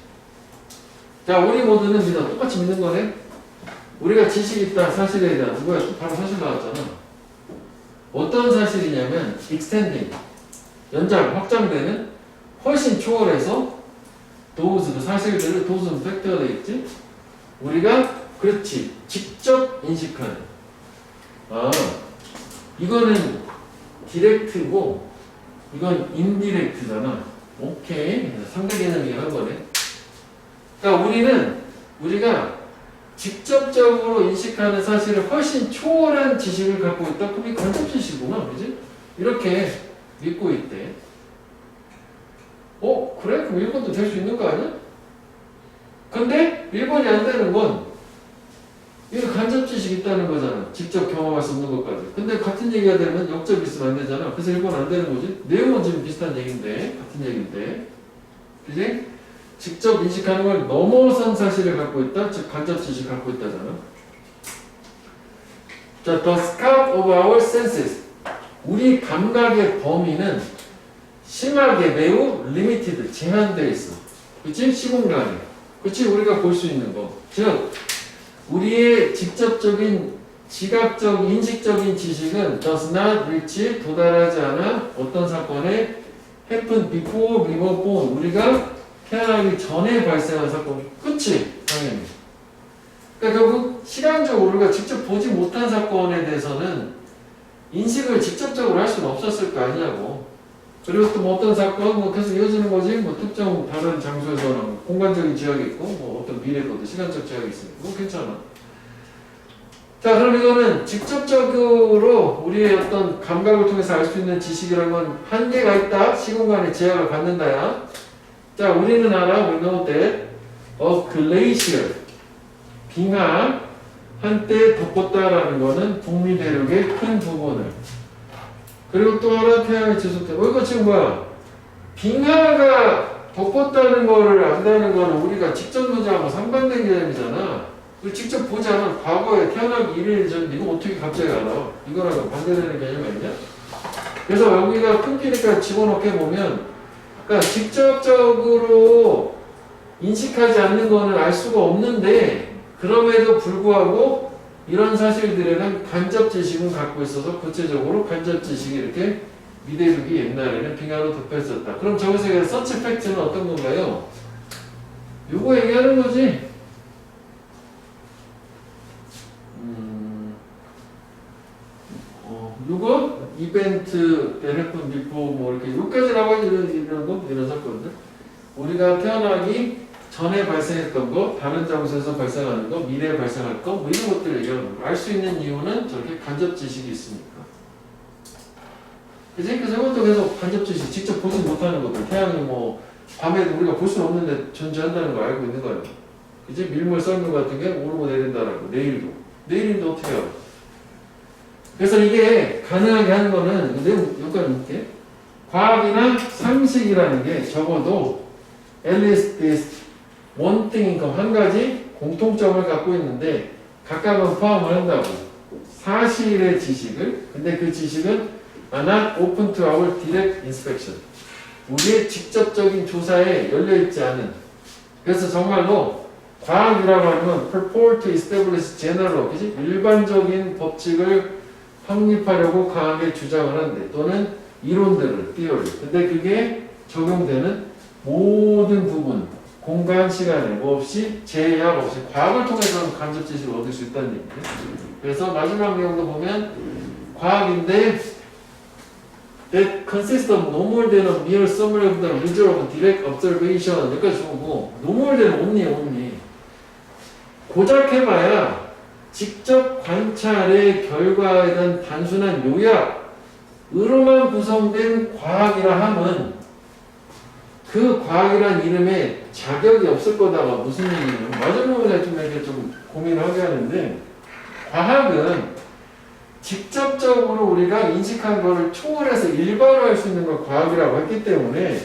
자, 우리 모두는 믿어. 똑같이 믿는 거네. 우리가 지식이 있다. 사실에 대한. 이거야. 바로 사실 나왔잖아. 어떤 사실이냐면 extending. 연장, 확장되는 훨씬 초월해서 those, 그 사실들을 those는 팩트가 되겠지? 우리가 그렇지. 직접 인식하는. 이거는 디렉트고 이건 인디렉트잖아. 오케이. 상대 개념이 한 거네. 그러니까 우리가 직접적으로 인식하는 사실을 훨씬 초월한 지식을 갖고 있다. 그게 간접 지식이구나. 그지? 이렇게 믿고 있대. 그래? 그럼 1번도 될 수 있는 거 아니야? 근데 1번이 안 되는 건 이거 간접 지식이 있다는 거잖아. 직접 경험할 수 없는 것까지. 근데 같은 얘기가 되면 역접이 있으면 안 되잖아. 그래서 1번 안 되는 거지. 내용은 지금 비슷한 얘기인데, 같은 얘기인데. 그지? 직접 인식하는 걸 넘어선 사실을 갖고 있다. 즉 간접 지식을 갖고 있다잖아. 자, the scope of our senses. 우리 감각의 범위는 심하게 매우 limited, 제한되어 있어. 그치? 시공간에. 그치? 우리가 볼 수 있는 거. 즉, 우리의 직접적인 지각적, 인식적인 지식은 does not reach, 도달하지 않아 어떤 사건에 happen before we were born. 우리가 태어나기 전에 발생한 사건. 그치? 당연히. 그러니까 결국 시간적으로 우리가 직접 보지 못한 사건에 대해서는 인식을 직접적으로 할 수는 없었을 거 아니냐고. 그리고 또 뭐 어떤 사건, 뭐 계속 이어지는 거지. 뭐 특정 다른 장소에서는 공간적인 지역이 있고, 뭐 어떤 미래도 시간적 지역이 있으니까. 뭐 괜찮아. 자, 그럼 이거는 직접적으로 우리의 어떤 감각을 통해서 알 수 있는 지식이라는 건 한계가 있다. 시공간의 제약을 받는다야. 자, 우리는 알아. We know that a glacier, 빙하, 한때 덮었다라는 거는 북미 대륙의 큰 부분을. 그리고 또 하나 태양의 지속대. 이거 지금 뭐야? 빙하가 덮었다는 거를 안다는 거는 우리가 직접 논지하고 상반된 개념이잖아. 우리 직접 보지 않은 과거에 태어나기 1일 전 이거 어떻게 갑자기 알아? 이거랑 반대되는 개념이 있냐? 그래서 여기가 끊기니까 집어넣게 보면 그러니까 직접적으로 인식하지 않는 거는 알 수가 없는데 그럼에도 불구하고 이런 사실들에는 간접 지식은 갖고 있어서 구체적으로 간접 지식이 이렇게 미대륙이 옛날에는 빙하로 덮여 있었다. 그럼 저기서 서치 팩트는 어떤 건가요? 요거 얘기하는 거지. 요거 이벤트 대략분 비포 뭐 이렇게 여기까지 나와야지 이런 거 이런 사건들. 우리가 태어나기 전에 발생했던 거, 다른 장소에서 발생하는 거, 미래에 발생할 거, 뭐 이런 것들을 얘기하는 거. 알 수 있는 이유는 저렇게 간접 지식이 있으니까. 그치? 그래서 이것도 계속 간접 지식, 직접 보지 못하는 것들. 태양이 뭐, 밤에도 우리가 볼 수는 없는데 존재한다는 걸 알고 있는 거예요. 그치? 밀물 썰물 같은 게 오르고 내린다라고. 내일도. 내일인데 어떻게 알아? 그래서 이게 가능하게 하는 거는, 내용 여기까지 볼게. 과학이나 상식이라는 게 적어도 at least this one thing, 한 가지 공통점을 갖고 있는데 각각은 포함을 한다고. 사실의 지식을. 근데 그 지식은 are not open to our direct inspection. 우리의 직접적인 조사에 열려있지 않은. 그래서 정말로 과학이라고 하는 건 purport to establish general, 그치? 일반적인 법칙을 확립하려고 강하게 주장을 한대. 또는 이론들을, theory. 근데 그게 적용되는 모든 부분, 공간, 시간에 뭐 없이 제약 없이 과학을 통해서 간접 지식을 얻을 수 있다는 얘기죠. 그래서 마지막 내용도 보면 과학인데 that consists of no more than a mere summary of the result of direct observation. 여기까지 오고 no more than only. 고작 해봐야 직접 관찰의 결과에 대한 단순한 요약으로만 구성된 과학이라 함은 그 과학이란 이름에 자격이 없을 거다가 무슨 얘기냐면 마지막으로 좀 이렇게 좀 고민을 하게 하는데 과학은 직접적으로 우리가 인식한 것을 초월해서 일반화할 수 있는 걸 과학이라고 했기 때문에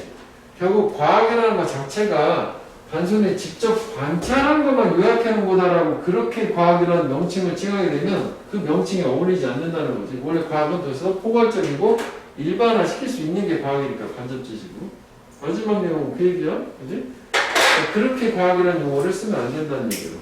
결국 과학이라는 것 자체가 단순히 직접 관찰한 것만 요약하는 거다라고 그렇게 과학이라는 명칭을 칭하게 되면 그 명칭에 어울리지 않는다는 거지. 원래 과학은 더 포괄적이고 일반화 시킬 수 있는 게 과학이니까 간접지식으로. 마지막 내용은 그 얘기야. 그지? 그렇게 과학이라는 용어를 쓰면 안 된다는 얘기로.